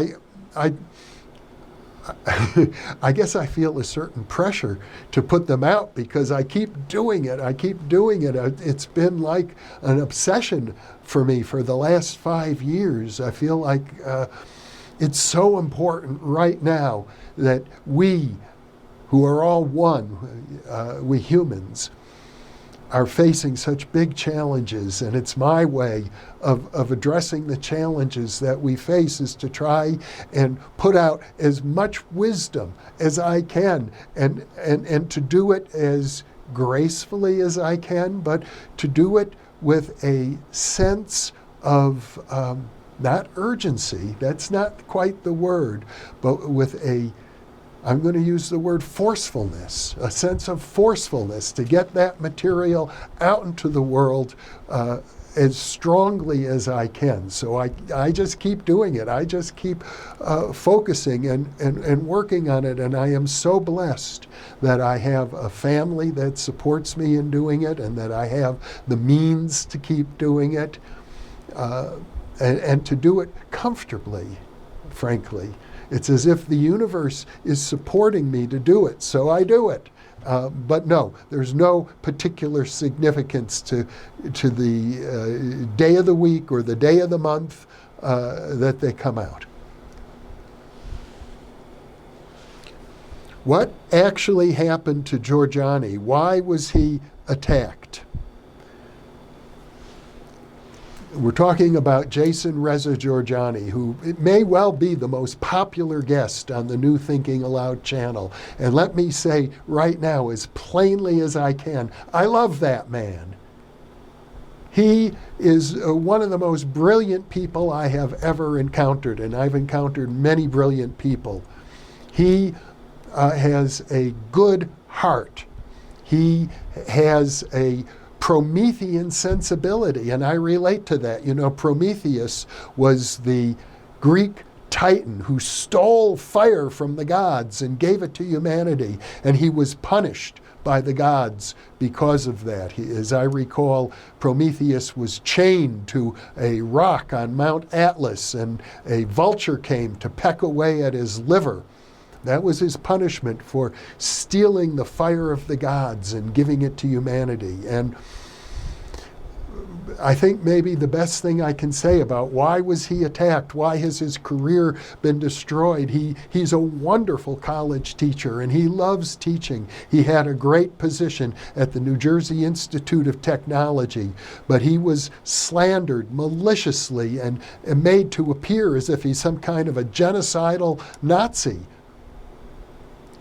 I guess I feel a certain pressure to put them out because I keep doing it. It's been like an obsession for me for the last 5 years. I feel like it's so important right now that we, who are all one, we humans, are facing such big challenges, and it's my way of addressing the challenges that we face is to try and put out as much wisdom as I can, and to do it as gracefully as I can, but to do it with a sense of not urgency, that's not quite the word, but with I'm going to use the word forcefulness, a sense of forcefulness to get that material out into the world as strongly as I can. So I just keep doing it. I just keep focusing and working on it. And I am so blessed that I have a family that supports me in doing it, and that I have the means to keep doing it, and to do it comfortably, frankly. It's as if the universe is supporting me to do it, so I do it. But no, there's no particular significance to the day of the week or the day of the month that they come out. What actually happened to Giorgiani? Why was he attacked? We're talking about Jason Reza Giorgiani, who may well be the most popular guest on the New Thinking Aloud channel. And let me say right now, as plainly as I can, I love that man. He is one of the most brilliant people I have ever encountered, and I've encountered many brilliant people. He has a good heart. He has a Promethean sensibility, and I relate to that. You know, Prometheus was the Greek titan who stole fire from the gods and gave it to humanity, and he was punished by the gods because of that. As I recall, Prometheus was chained to a rock on Mount Atlas, and a vulture came to peck away at his liver. That was his punishment for stealing the fire of the gods and giving it to humanity. And I think maybe the best thing I can say about why was he attacked, why has his career been destroyed, he's a wonderful college teacher and he loves teaching. He had a great position at the New Jersey Institute of Technology, but he was slandered maliciously and made to appear as if he's some kind of a genocidal Nazi.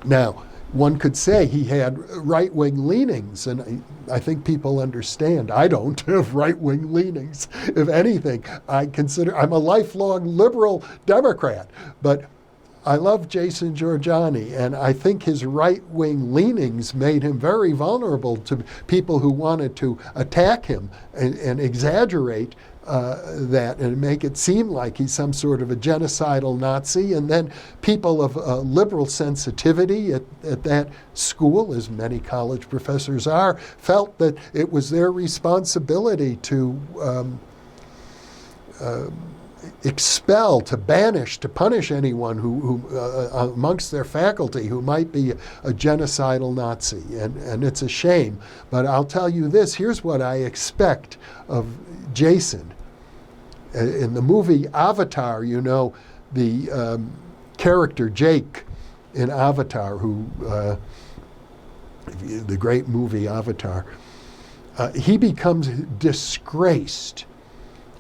Now, one could say he had right-wing leanings, and I think people understand. I don't have right-wing leanings. If anything, I'm a lifelong liberal Democrat, but I love Jason Giorgiani, and I think his right-wing leanings made him very vulnerable to people who wanted to attack him and exaggerate that and make it seem like he's some sort of a genocidal Nazi. And then people of liberal sensitivity at that school, as many college professors are, felt that it was their responsibility to expel, to banish, to punish anyone who amongst their faculty who might be a genocidal Nazi. And it's a shame. But I'll tell you this, here's what I expect of Jason. In the movie Avatar, you know, the character Jake in Avatar, who the great movie Avatar, he becomes disgraced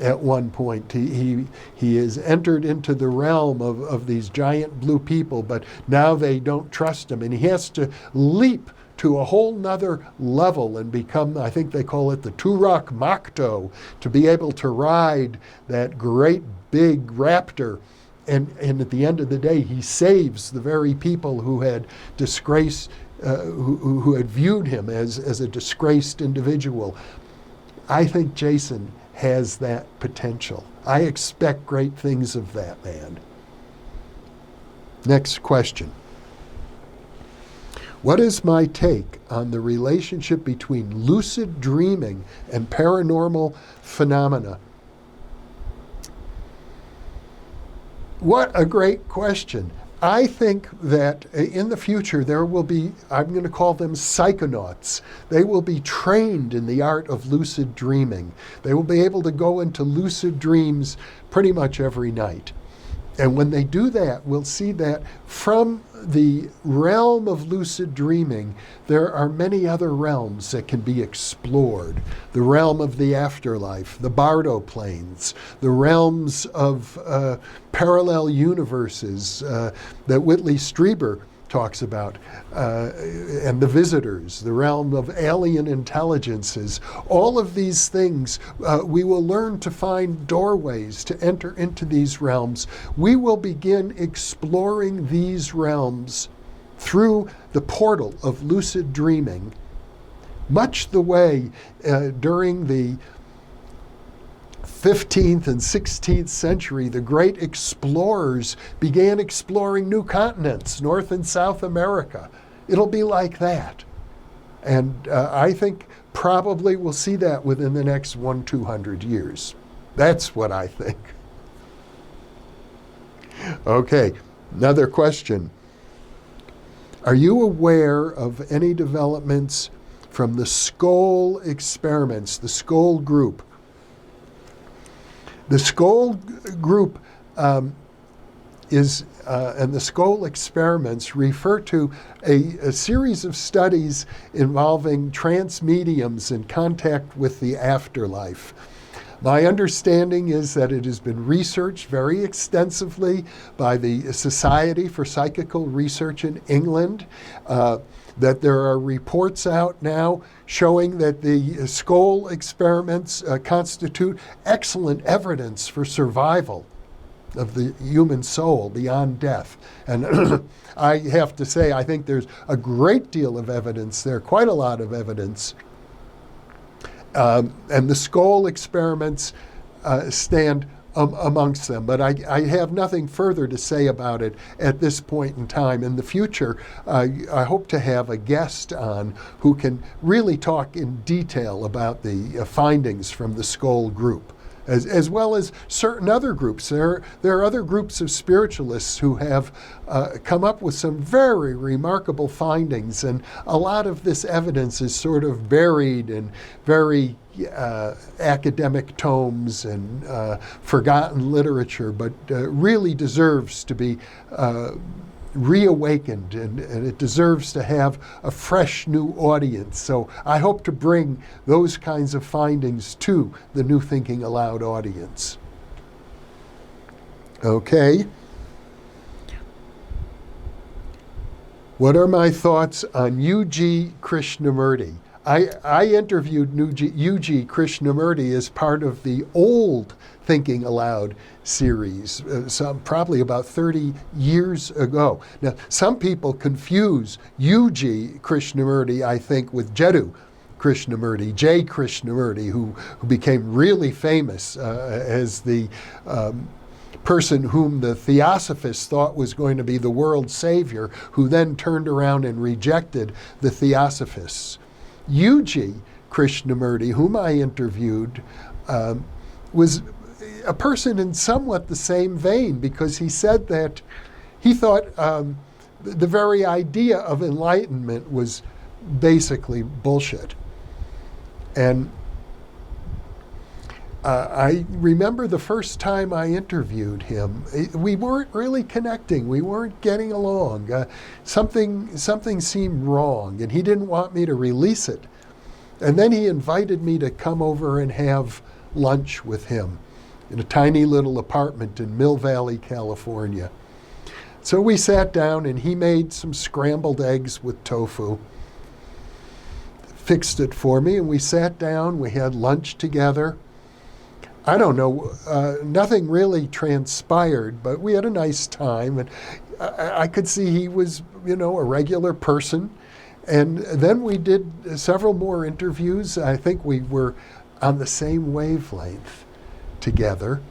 at one point. He is entered into the realm of these giant blue people, but now they don't trust him, and he has to leap to a whole nother level and become, I think they call it the Turok Makto, to be able to ride that great big raptor. And at the end of the day, he saves the very people who had disgraced, who had viewed him as a disgraced individual. I think Jason has that potential. I expect great things of that man. Next question. What is my take on the relationship between lucid dreaming and paranormal phenomena? What a great question. I think that in the future there will be, I'm going to call them psychonauts. They will be trained in the art of lucid dreaming. They will be able to go into lucid dreams pretty much every night. And when they do that, we'll see that from the realm of lucid dreaming, there are many other realms that can be explored. The realm of the afterlife, the Bardo planes, the realms of parallel universes that Whitley Strieber talks about, and the visitors, the realm of alien intelligences. All of these things, we will learn to find doorways to enter into these realms. We will begin exploring these realms through the portal of lucid dreaming, much the way during the 15th and 16th century, the great explorers began exploring new continents, North and South America. It'll be like that. And I think probably we'll see that within the next 100-200 years. That's what I think. Okay, Another question. Are you aware of any developments from the Skoll experiments, the Skoll group? The Skoll group and the Skoll experiments refer to a series of studies involving trance mediums in contact with the afterlife. My understanding is that it has been researched very extensively by the Society for Psychical Research in England, that there are reports out now showing that the Skoll experiments constitute excellent evidence for survival of the human soul beyond death. And I have to say, I think there's a great deal of evidence there, quite a lot of evidence. And the Skoll experiments stand amongst them. But I have nothing further to say about it at this point in time. In the future, I hope to have a guest on who can really talk in detail about the findings from the Skoll group, as well as certain other groups. There are other groups of spiritualists who have come up with some very remarkable findings, and a lot of this evidence is sort of buried in very academic tomes and forgotten literature, but really deserves to be reawakened, and it deserves to have a fresh new audience. So I hope to bring those kinds of findings to the New Thinking Aloud audience. Okay. What are my thoughts on U.G. Krishnamurti? I interviewed U.G. Krishnamurti as part of the old Thinking Aloud series, probably about 30 years ago. Now, some people confuse U.G. Krishnamurti, I think, with Jiddu Krishnamurti, J. Krishnamurti, who became really famous as the person whom the Theosophists thought was going to be the world's savior, who then turned around and rejected the Theosophists. U.G. Krishnamurti, whom I interviewed, was a person in somewhat the same vein, because he said that he thought the very idea of enlightenment was basically bullshit. And I remember the first time I interviewed him, we weren't really connecting. We weren't getting along. Something seemed wrong, and he didn't want me to release it. And then he invited me to come over and have lunch with him in a tiny little apartment in Mill Valley, California. So we sat down, and he made some scrambled eggs with tofu, fixed it for me, and we sat down. We had lunch together. I don't know, nothing really transpired, but we had a nice time, and I could see he was, a regular person. And then we did several more interviews. I think we were on the same wavelength together.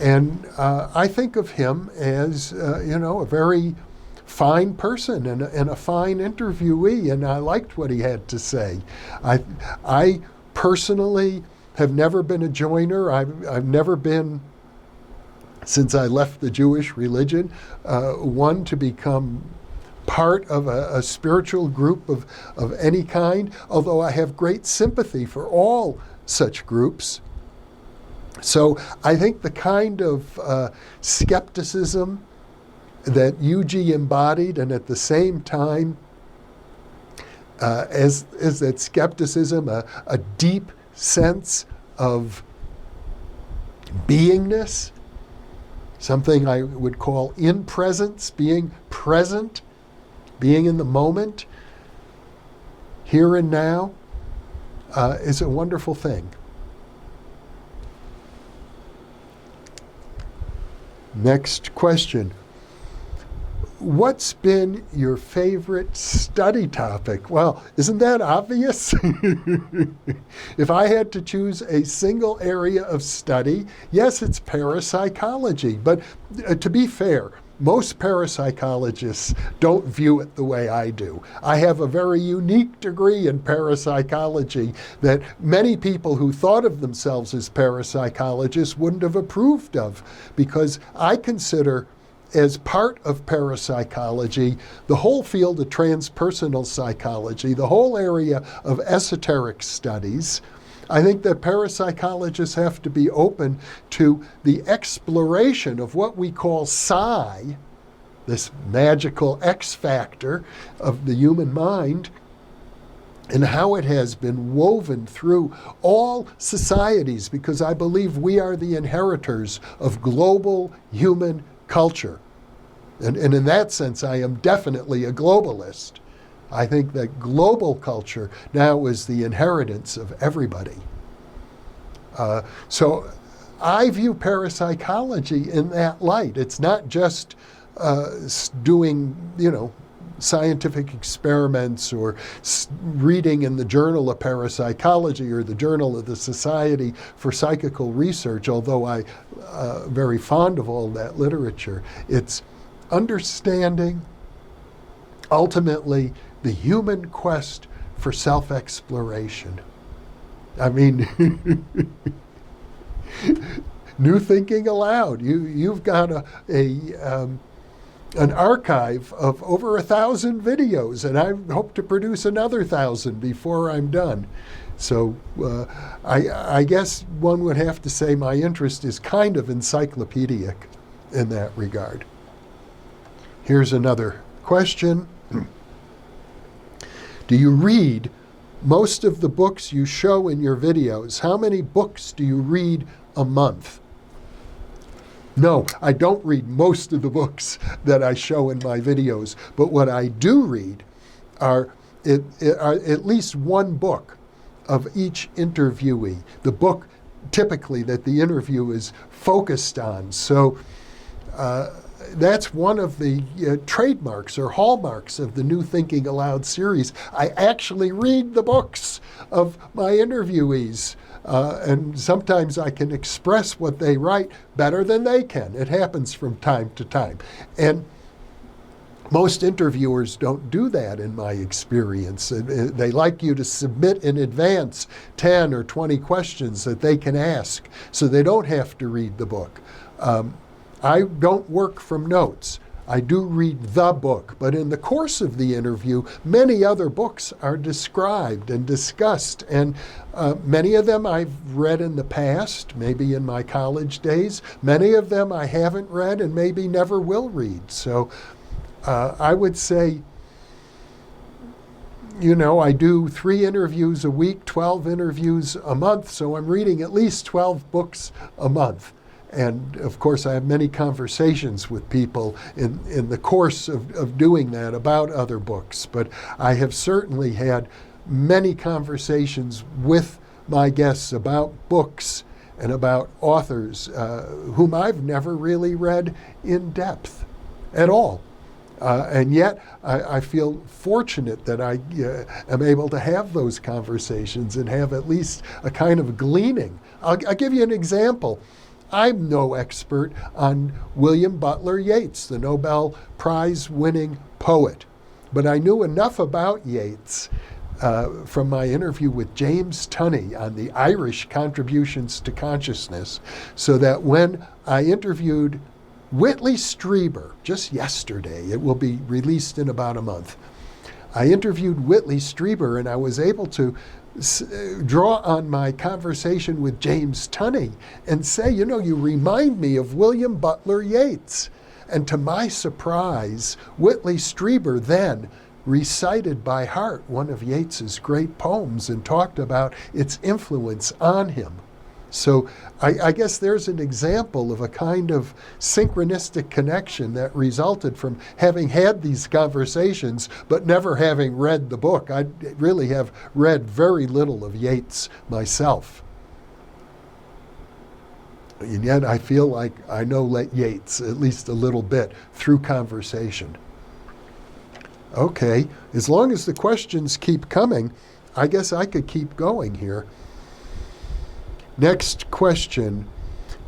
And I think of him as, a very fine person and a fine interviewee, and I liked what he had to say. I personally have never been a joiner. I've never been, since I left the Jewish religion, one to become part of a spiritual group of any kind, although I have great sympathy for all such groups. So I think the kind of skepticism that U.G. embodied, and at the same time, as that skepticism, a deep sense of beingness, something I would call in-presence, being present, being in the moment, here and now, is a wonderful thing. Next question. What's been your favorite study topic? Well, isn't that obvious? If I had to choose a single area of study, yes, it's parapsychology. But to be fair, most parapsychologists don't view it the way I do. I have a very unique degree in parapsychology that many people who thought of themselves as parapsychologists wouldn't have approved of, because I consider as part of parapsychology, the whole field of transpersonal psychology, the whole area of esoteric studies, I think that parapsychologists have to be open to the exploration of what we call psi, this magical X factor of the human mind, and how it has been woven through all societies, because I believe we are the inheritors of global human culture. And in that sense, I am definitely a globalist. I think that global culture now is the inheritance of everybody. So I view parapsychology in that light. It's not just doing, scientific experiments or reading in the Journal of Parapsychology or the Journal of the Society for Psychical Research, although I'm very fond of all that literature. It's understanding, ultimately, the human quest for self-exploration. I mean, New Thinking Aloud. You've got an archive of over 1,000 videos, and I hope to produce another 1,000 before I'm done. So I guess one would have to say my interest is kind of encyclopedic in that regard. Here's another question. Do you read most of the books you show in your videos? How many books do you read a month? No, I don't read most of the books that I show in my videos, but what I do read are at least one book of each interviewee, the book typically that the interview is focused on. So that's one of the trademarks or hallmarks of the New Thinking Aloud series. I actually read the books of my interviewees. And sometimes I can express what they write better than they can. It happens from time to time. And most interviewers don't do that in my experience. They like you to submit in advance 10 or 20 questions that they can ask so they don't have to read the book. I don't work from notes. I do read the book, but in the course of the interview, many other books are described and discussed, and many of them I've read in the past, maybe in my college days. Many of them I haven't read and maybe never will read. So I would say, I do 3 interviews a week, 12 interviews a month, so I'm reading at least 12 books a month. And of course, I have many conversations with people in the course of doing that about other books. But I have certainly had many conversations with my guests about books and about authors whom I've never really read in depth at all. And yet, I feel fortunate that I am able to have those conversations and have at least a kind of gleaning. I'll give you an example. I'm no expert on William Butler Yeats, the Nobel Prize-winning poet, but I knew enough about Yeats from my interview with James Tunney on the Irish contributions to consciousness, so that when I interviewed Whitley Strieber just yesterday, it will be released in about a month, I interviewed Whitley Strieber, and I was able to draw on my conversation with James Tunney and say, you remind me of William Butler Yeats. And to my surprise, Whitley Strieber then recited by heart one of Yeats's great poems and talked about its influence on him. So I guess there's an example of a kind of synchronistic connection that resulted from having had these conversations, but never having read the book. I really have read very little of Yeats myself. And yet I feel like I know Yeats at least a little bit through conversation. Okay, as long as the questions keep coming, I guess I could keep going here. Next question.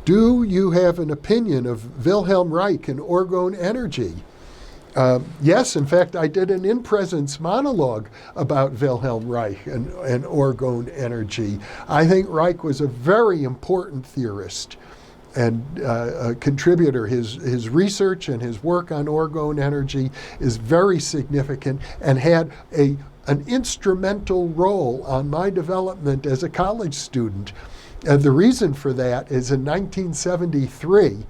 Do you have an opinion of Wilhelm Reich and orgone energy? Yes, in fact, I did an in-presence monologue about Wilhelm Reich and orgone energy. I think Reich was a very important theorist. and a contributor. His research and his work on orgone energy is very significant and had an instrumental role on my development as a college student. And the reason for that is in 1973,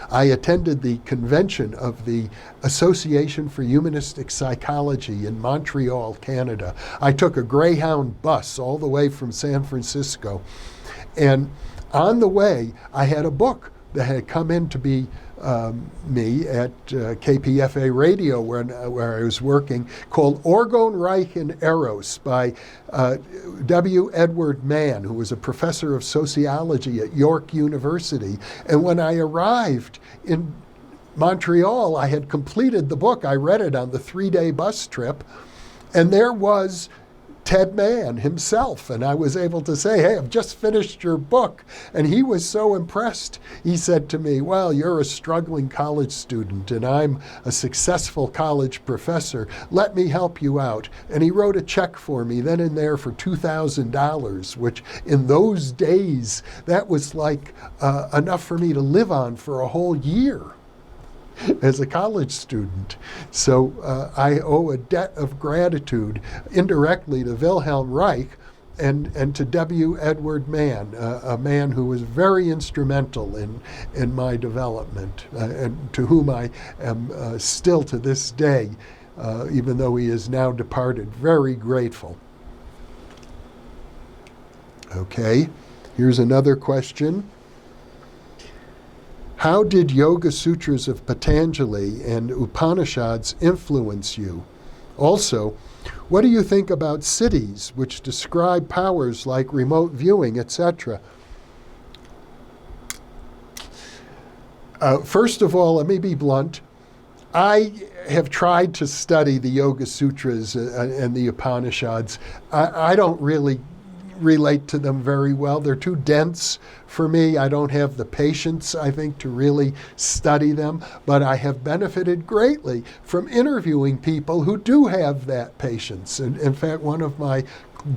I attended the convention of the Association for Humanistic Psychology in Montreal, Canada. I took a Greyhound bus all the way from San Francisco. And on the way, I had a book that had come in to be me at KPFA Radio where I was working, called Orgone, Reich, and Eros by W. Edward Mann, who was a professor of sociology at York University. And when I arrived in Montreal, I had completed the book. I read it on the 3-day bus trip, and there was Ted Mann himself, and I was able to say, hey, I've just finished your book. And he was so impressed. He said to me, well, you're a struggling college student, and I'm a successful college professor. Let me help you out. And he wrote a check for me then and there for $2,000, which in those days, that was like enough for me to live on for a whole year as a college student. So I owe a debt of gratitude indirectly to Wilhelm Reich and to W. Edward Mann, a man who was very instrumental in my development, and to whom I am still to this day, even though he is now departed, very grateful. Okay, here's another question. How did Yoga Sutras of Patanjali and Upanishads influence you? Also, what do you think about cities which describe powers like remote viewing, etc.? First of all, let me be blunt. I have tried to study the Yoga Sutras and the Upanishads. I don't really relate to them very well. They're too dense for me. I don't have the patience, I think, to really study them, but I have benefited greatly from interviewing people who do have that patience. And in fact, one of my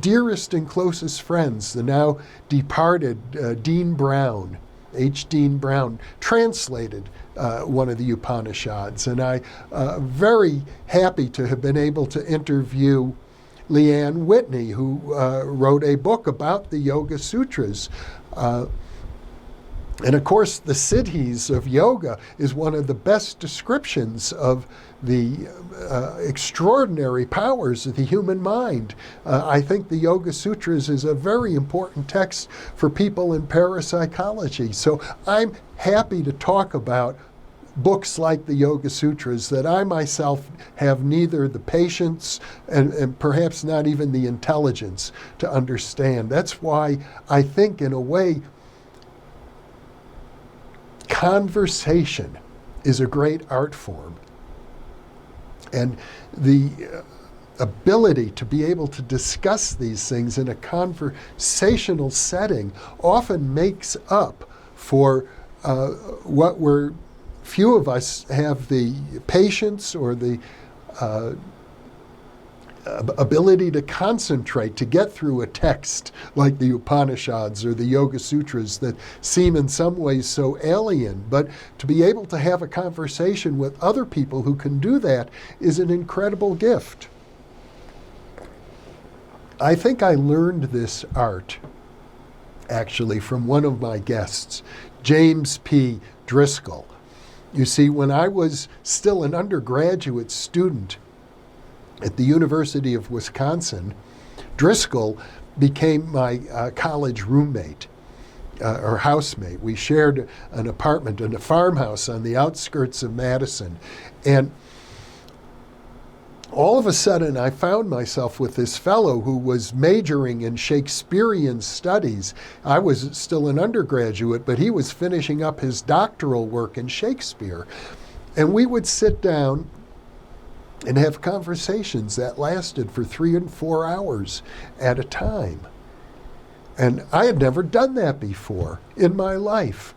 dearest and closest friends, the now departed Dean Brown, H. Dean Brown, translated one of the Upanishads, and I'm very happy to have been able to interview Leanne Whitney, who wrote a book about the Yoga Sutras. And of course, the siddhis of yoga is one of the best descriptions of the extraordinary powers of the human mind. I think the Yoga Sutras is a very important text for people in parapsychology. So I'm happy to talk about books like the Yoga Sutras that I myself have neither the patience and perhaps not even the intelligence to understand. That's why I think, in a way, conversation is a great art form. And the ability to be able to discuss these things in a conversational setting often makes up for what few of us have the patience or the ability to concentrate to get through a text like the Upanishads or the Yoga Sutras that seem in some ways so alien. But to be able to have a conversation with other people who can do that is an incredible gift. I think I learned this art actually from one of my guests, James P. Driscoll. You see, when I was still an undergraduate student at the University of Wisconsin, Driscoll became my college roommate or housemate. We shared an apartment in a farmhouse on the outskirts of Madison. And all of a sudden, I found myself with this fellow who was majoring in Shakespearean studies. I was still an undergraduate, but he was finishing up his doctoral work in Shakespeare. And we would sit down and have conversations that lasted for 3 and 4 hours at a time. And I had never done that before in my life.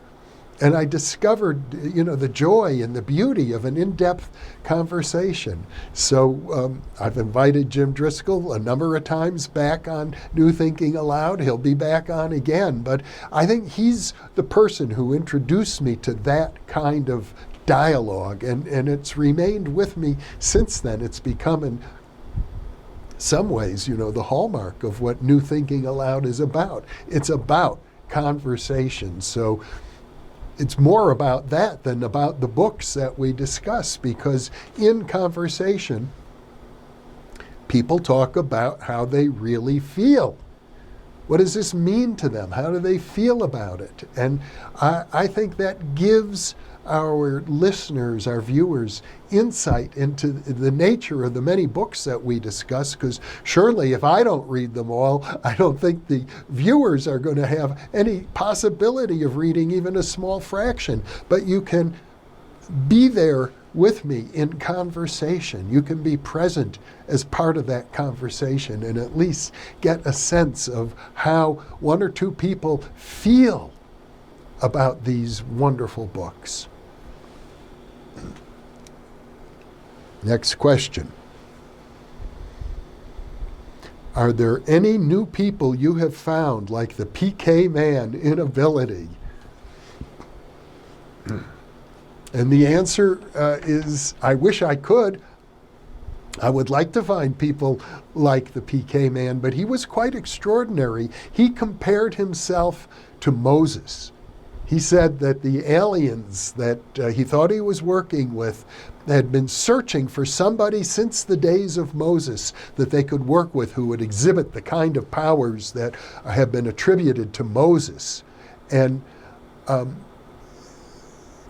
And I discovered, the joy and the beauty of an in-depth conversation. So I've invited Jim Driscoll a number of times back on New Thinking Aloud. He'll be back on again. But I think he's the person who introduced me to that kind of dialogue. And it's remained with me since then. It's become, in some ways, the hallmark of what New Thinking Aloud is about. It's about conversation. So it's more about that than about the books that we discuss, because in conversation, people talk about how they really feel. What does this mean to them? How do they feel about it? And I think that gives our listeners, our viewers, insight into the nature of the many books that we discuss, because surely if I don't read them all, I don't think the viewers are going to have any possibility of reading even a small fraction. But you can be there with me in conversation. You can be present as part of that conversation and at least get a sense of how one or two people feel about these wonderful books. Next question. Are there any new people you have found, like the PK Man in ability? And the answer is, I wish I could. I would like to find people like the PK Man, but he was quite extraordinary. He compared himself to Moses. He said that the aliens that he thought he was working with had been searching for somebody since the days of Moses that they could work with who would exhibit the kind of powers that have been attributed to Moses. And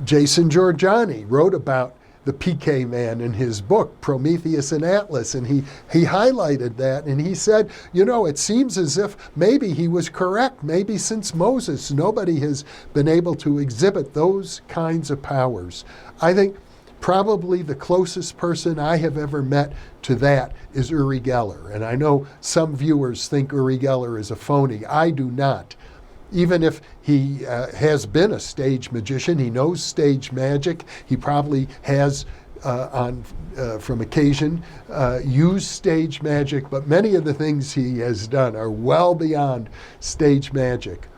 Jason Giorgiani wrote about the PK Man in his book, Prometheus and Atlas, and he highlighted that, and he said, it seems as if maybe he was correct. Maybe since Moses, nobody has been able to exhibit those kinds of powers. I think probably the closest person I have ever met to that is Uri Geller, and I know some viewers think Uri Geller is a phony. I do not. Even if he has been a stage magician, he knows stage magic, he probably has from occasion used stage magic, but many of the things he has done are well beyond stage magic.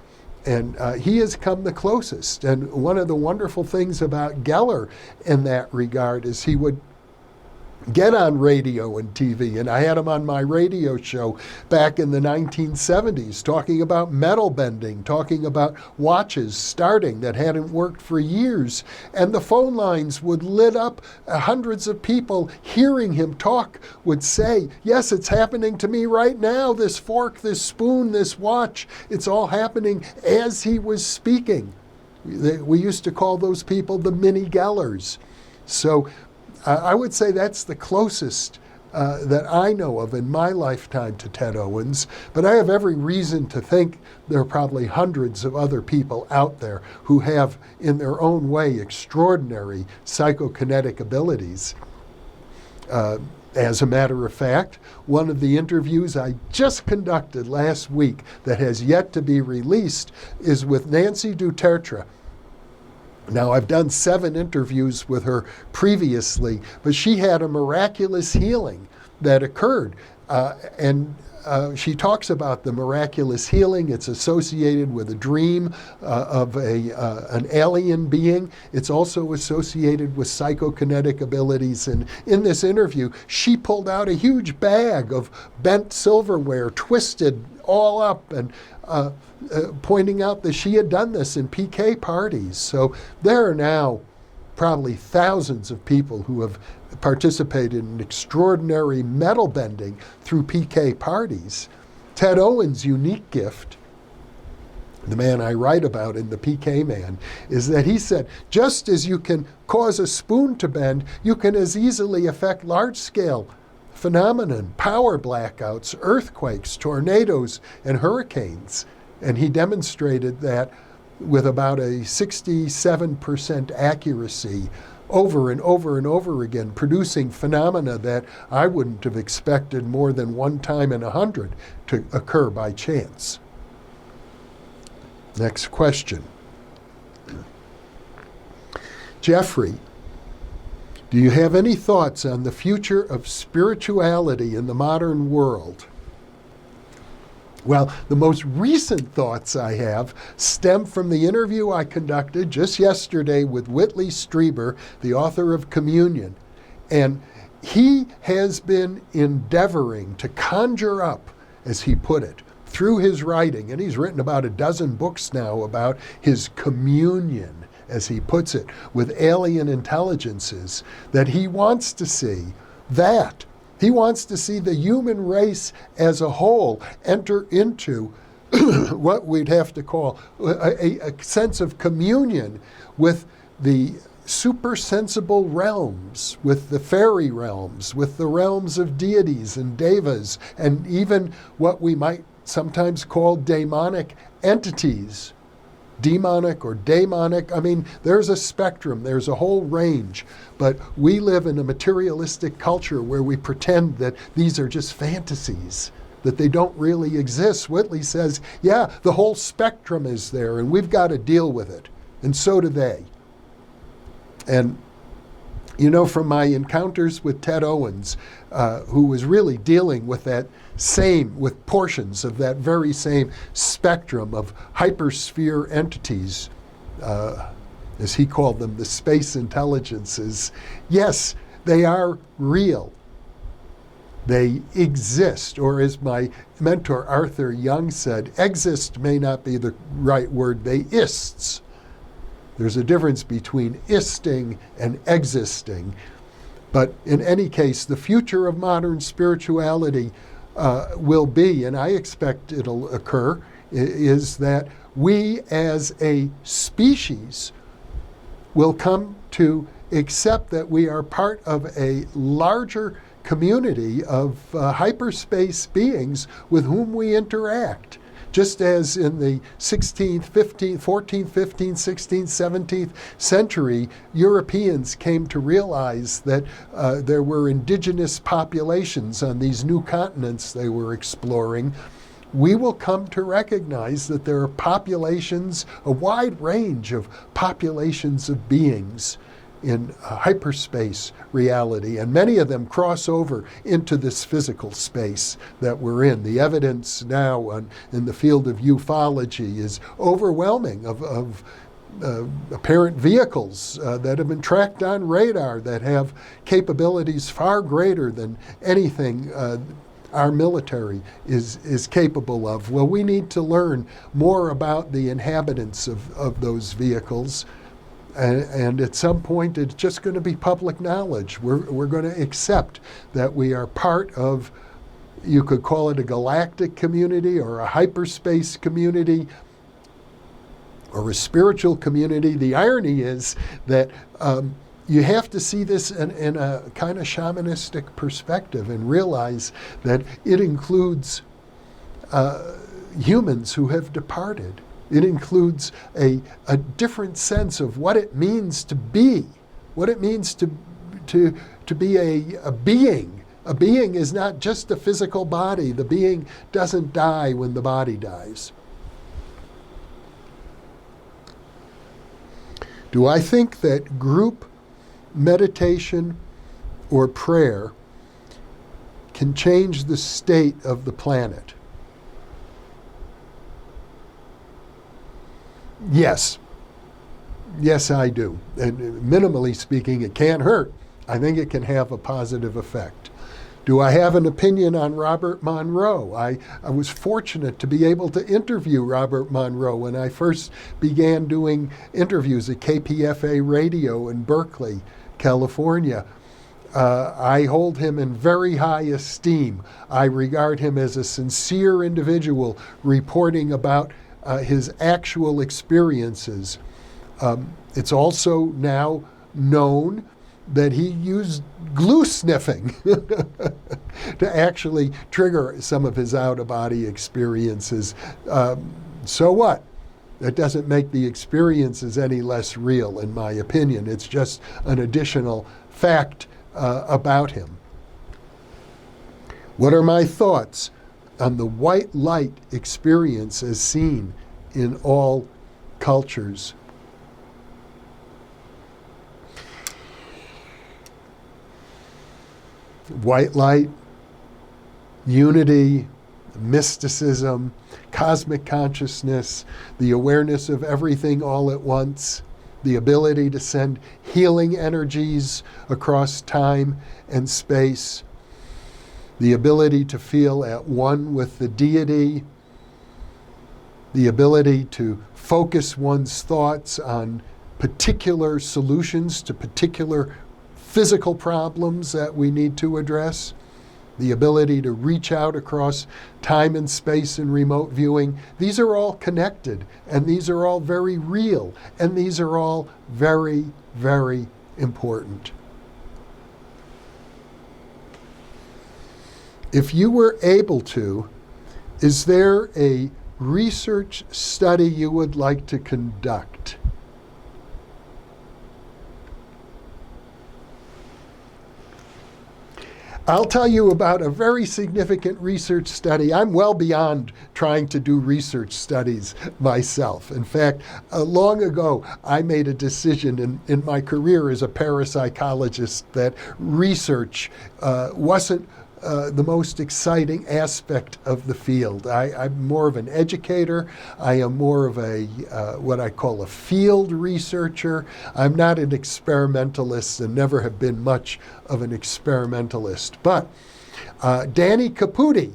And he has come the closest. And one of the wonderful things about Geller in that regard is he would get on radio and TV, and I had him on my radio show back in the 1970s talking about metal bending, talking about watches starting that hadn't worked for years, and the phone lines would lit up. Hundreds of people hearing him talk would say, yes, it's happening to me right now, this fork, this spoon, this watch, it's all happening as he was speaking. We used to call those people the mini Gellers. So I would say that's the closest that I know of in my lifetime to Ted Owens, but I have every reason to think there are probably hundreds of other people out there who have, in their own way, extraordinary psychokinetic abilities. As a matter of fact, one of the interviews I just conducted last week that has yet to be released is with Nancy Duterte. Now, I've done 7 interviews with her previously, but she had a miraculous healing that occurred. And she talks about the miraculous healing. It's associated with a dream of an alien being. It's also associated with psychokinetic abilities. And in this interview, she pulled out a huge bag of bent silverware, twisted all up, and pointing out that she had done this in PK parties. So there are now probably thousands of people who have participated in extraordinary metal bending through PK parties. Ted Owens' unique gift, the man I write about in The PK Man, is that he said, just as you can cause a spoon to bend, you can as easily affect large-scale phenomenon, power blackouts, earthquakes, tornadoes, and hurricanes. And he demonstrated that with about a 67% accuracy over and over and over again, producing phenomena that I wouldn't have expected more than one time in 100 to occur by chance. Next question. Jeffrey, do you have any thoughts on the future of spirituality in the modern world? Well, the most recent thoughts I have stem from the interview I conducted just yesterday with Whitley Strieber, the author of Communion. And he has been endeavoring to conjure up, as he put it, through his writing, and he's written about a dozen books now about his communion, as he puts it, with alien intelligences, that he wants to see that. He wants to see the human race as a whole enter into what we'd have to call a sense of communion with the supersensible realms, with the fairy realms, with the realms of deities and devas, and even what we might sometimes call demonic entities. Demonic or daemonic, I mean, there's a spectrum, there's a whole range, but we live in a materialistic culture where we pretend that these are just fantasies, that they don't really exist. Whitley says, yeah, the whole spectrum is there and we've got to deal with it, and so do they. And you know, from my encounters with Ted Owens, who was really dealing with with portions of that very same spectrum of hypersphere entities, as he called them, the space intelligences. Yes, they are real. They exist, or as my mentor Arthur Young said, exist may not be the right word, they ists. There's a difference between isting and existing. But in any case, the future of modern spirituality will be, and I expect it'll occur, is that we as a species will come to accept that we are part of a larger community of hyperspace beings with whom we interact. Just as in the 16th, 15th, 14th, 15th, 16th, 17th century, Europeans came to realize that there were indigenous populations on these new continents they were exploring, we will come to recognize that there are populations, a wide range of populations of beings in hyperspace reality, and many of them cross over into this physical space that we're in. The evidence now in the field of ufology is overwhelming of apparent vehicles that have been tracked on radar that have capabilities far greater than anything our military is capable of. Well, we need to learn more about the inhabitants of those vehicles. And at some point, it's just going to be public knowledge. We're going to accept that we are part of, you could call it a galactic community or a hyperspace community or a spiritual community. The irony is that you have to see this in a kind of shamanistic perspective and realize that it includes humans who have departed. It includes a different sense of what it means to be, what it means to be a being. A being is not just a physical body. The being doesn't die when the body dies. Do I think that group meditation or prayer can change the state of the planet? Yes. Yes, I do. And minimally speaking, it can't hurt. I think it can have a positive effect. Do I have an opinion on Robert Monroe? I was fortunate to be able to interview Robert Monroe when I first began doing interviews at KPFA Radio in Berkeley, California. I hold him in very high esteem. I regard him as a sincere individual reporting about his actual experiences. It's also now known that he used glue sniffing to actually trigger some of his out-of-body experiences. So what? That doesn't make the experiences any less real, in my opinion. It's just an additional fact about him. What are my thoughts on the white light experience as seen in all cultures? white light, unity, mysticism, cosmic consciousness, the awareness of everything all at once, the ability to send healing energies across time and space, the ability to feel at one with the deity, the ability to focus one's thoughts on particular solutions to particular physical problems that we need to address, the ability to reach out across time and space in remote viewing. These are all connected, and these are all very real, and these are all very, very important. If you were able to, is there a research study you would like to conduct? I'll tell you about a very significant research study. I'm well beyond trying to do research studies myself. In fact, long ago, I made a decision in my career as a parapsychologist that research wasn't the most exciting aspect of the field. I'm more of an educator. I am more of a what I call a field researcher. I'm not an experimentalist and never have been much of an experimentalist. But Danny Caputi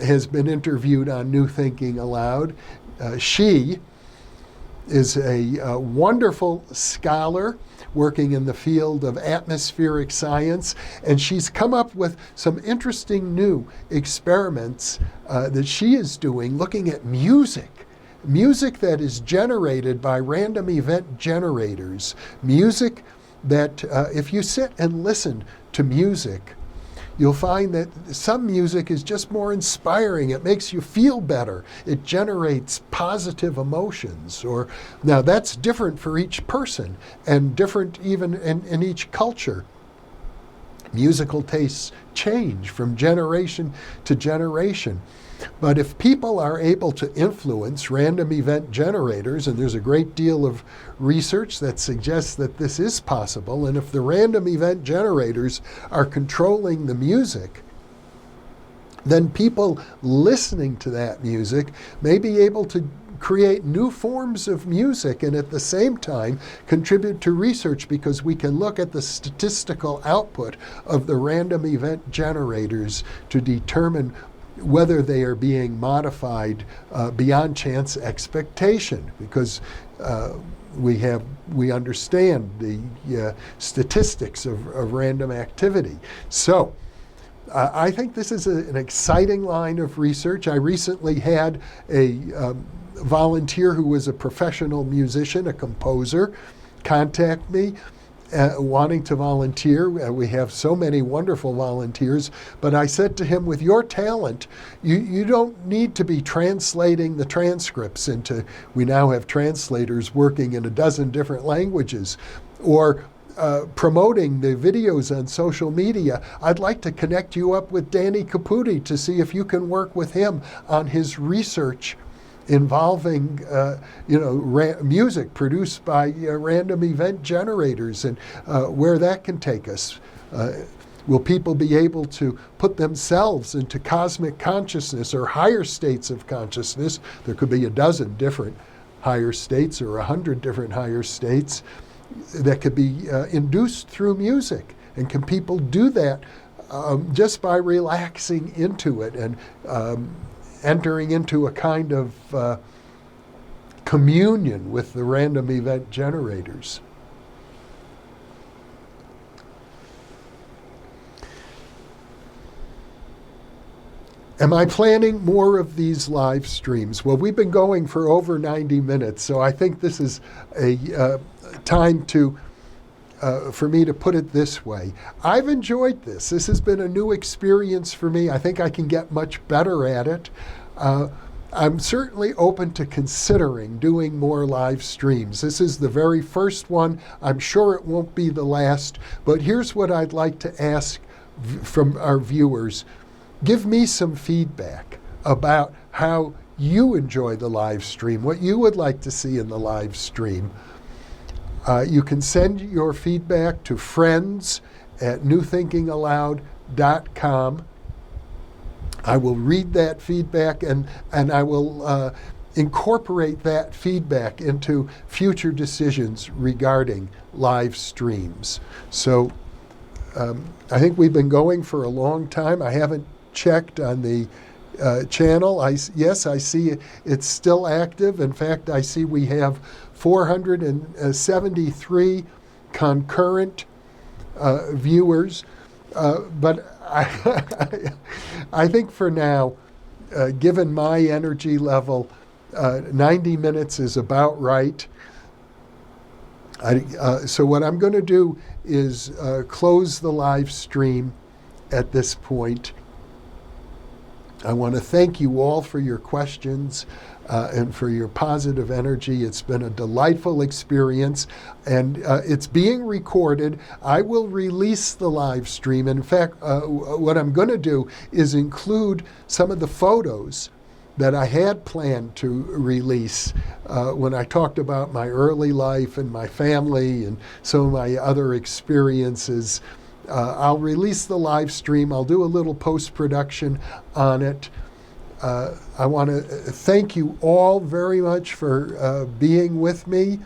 has been interviewed on New Thinking Aloud. She is a wonderful scholar working in the field of atmospheric science, and she's come up with some interesting new experiments that she is doing looking at music that is generated by random event generators, music that if you sit and listen to music, you'll find that some music is just more inspiring. It makes you feel better. It generates positive emotions. Now that's different for each person and different even in each culture. Musical tastes change from generation to generation. But if people are able to influence random event generators, and there's a great deal of research that suggests that this is possible, and if the random event generators are controlling the music, then people listening to that music may be able to create new forms of music and at the same time contribute to research, because we can look at the statistical output of the random event generators to determine whether they are being modified beyond chance expectation, because we understand the statistics of random activity. So I think this is an exciting line of research. I recently had a volunteer who was a professional musician, a composer, contact me wanting to volunteer. We have so many wonderful volunteers, but I said to him, with your talent, you don't need to be translating the transcripts into, we now have translators working in a dozen different languages, or promoting the videos on social media. I'd like to connect you up with Danny Caputi to see if you can work with him on his research involving music produced by random event generators, and where that can take us. Will people be able to put themselves into cosmic consciousness or higher states of consciousness? There could be a dozen different higher states or 100 different higher states that could be induced through music. And can people do that just by relaxing into it and entering into a kind of communion with the random event generators? Am I planning more of these live streams? Well, we've been going for over 90 minutes, so I think this is a time to for me to put it this way. I've enjoyed this. This has been a new experience for me. I think I can get much better at it. I'm certainly open to considering doing more live streams. This is the very first one. I'm sure it won't be the last, but here's what I'd like to ask from our viewers. Give me some feedback about how you enjoy the live stream, what you would like to see in the live stream. You can send your feedback to friends at newthinkingaloud.com. I will read that feedback and I will incorporate that feedback into future decisions regarding live streams. So I think we've been going for a long time. I haven't checked on the channel. Yes, I see it's still active. In fact, I see we have 473 concurrent viewers. But I think for now, given my energy level, 90 minutes is about right. So what I'm going to do is close the live stream at this point. I want to thank you all for your questions and for your positive energy. It's been a delightful experience, and it's being recorded. I will release the live stream. In fact, what I'm going to do is include some of the photos that I had planned to release when I talked about my early life and my family and some of my other experiences. I'll release the live stream. I'll do a little post-production on it. I want to thank you all very much for being with me.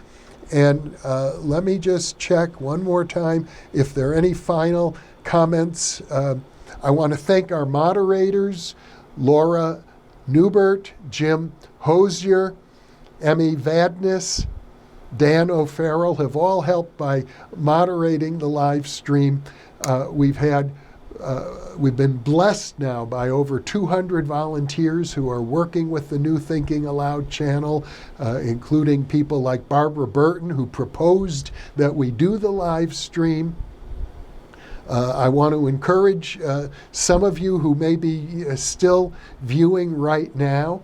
And let me just check one more time if there are any final comments. I want to thank our moderators, Laura Newbert, Jim Hosier, Emmy Vadnais, Dan O'Farrell have all helped by moderating the live stream. We've been blessed now by over 200 volunteers who are working with the New Thinking Aloud channel, including people like Barbara Burton, who proposed that we do the live stream. I want to encourage some of you who may be still viewing right now.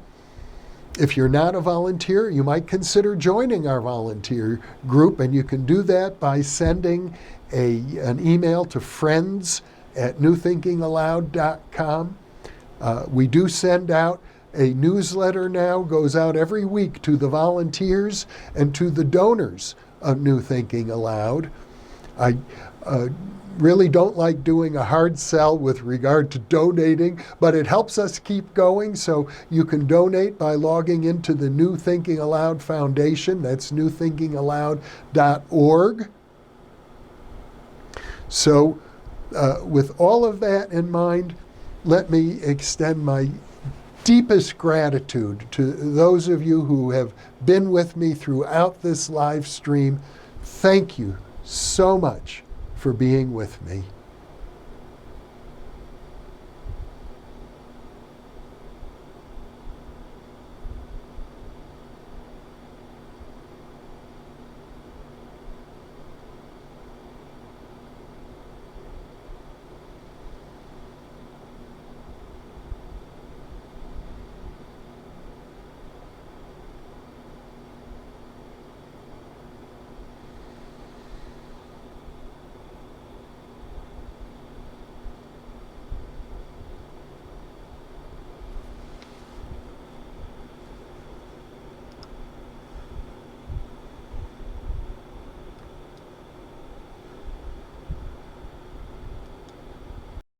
If you're not a volunteer, you might consider joining our volunteer group, and you can do that by sending an email to friends@newthinkingaloud.com. We do send out a newsletter now, goes out every week to the volunteers and to the donors of New Thinking Aloud. I really don't like doing a hard sell with regard to donating, but it helps us keep going. So you can donate by logging into the New Thinking Aloud Foundation. That's newthinkingaloud.org. So with all of that in mind, let me extend my deepest gratitude to those of you who have been with me throughout this live stream. Thank you so much for being with me.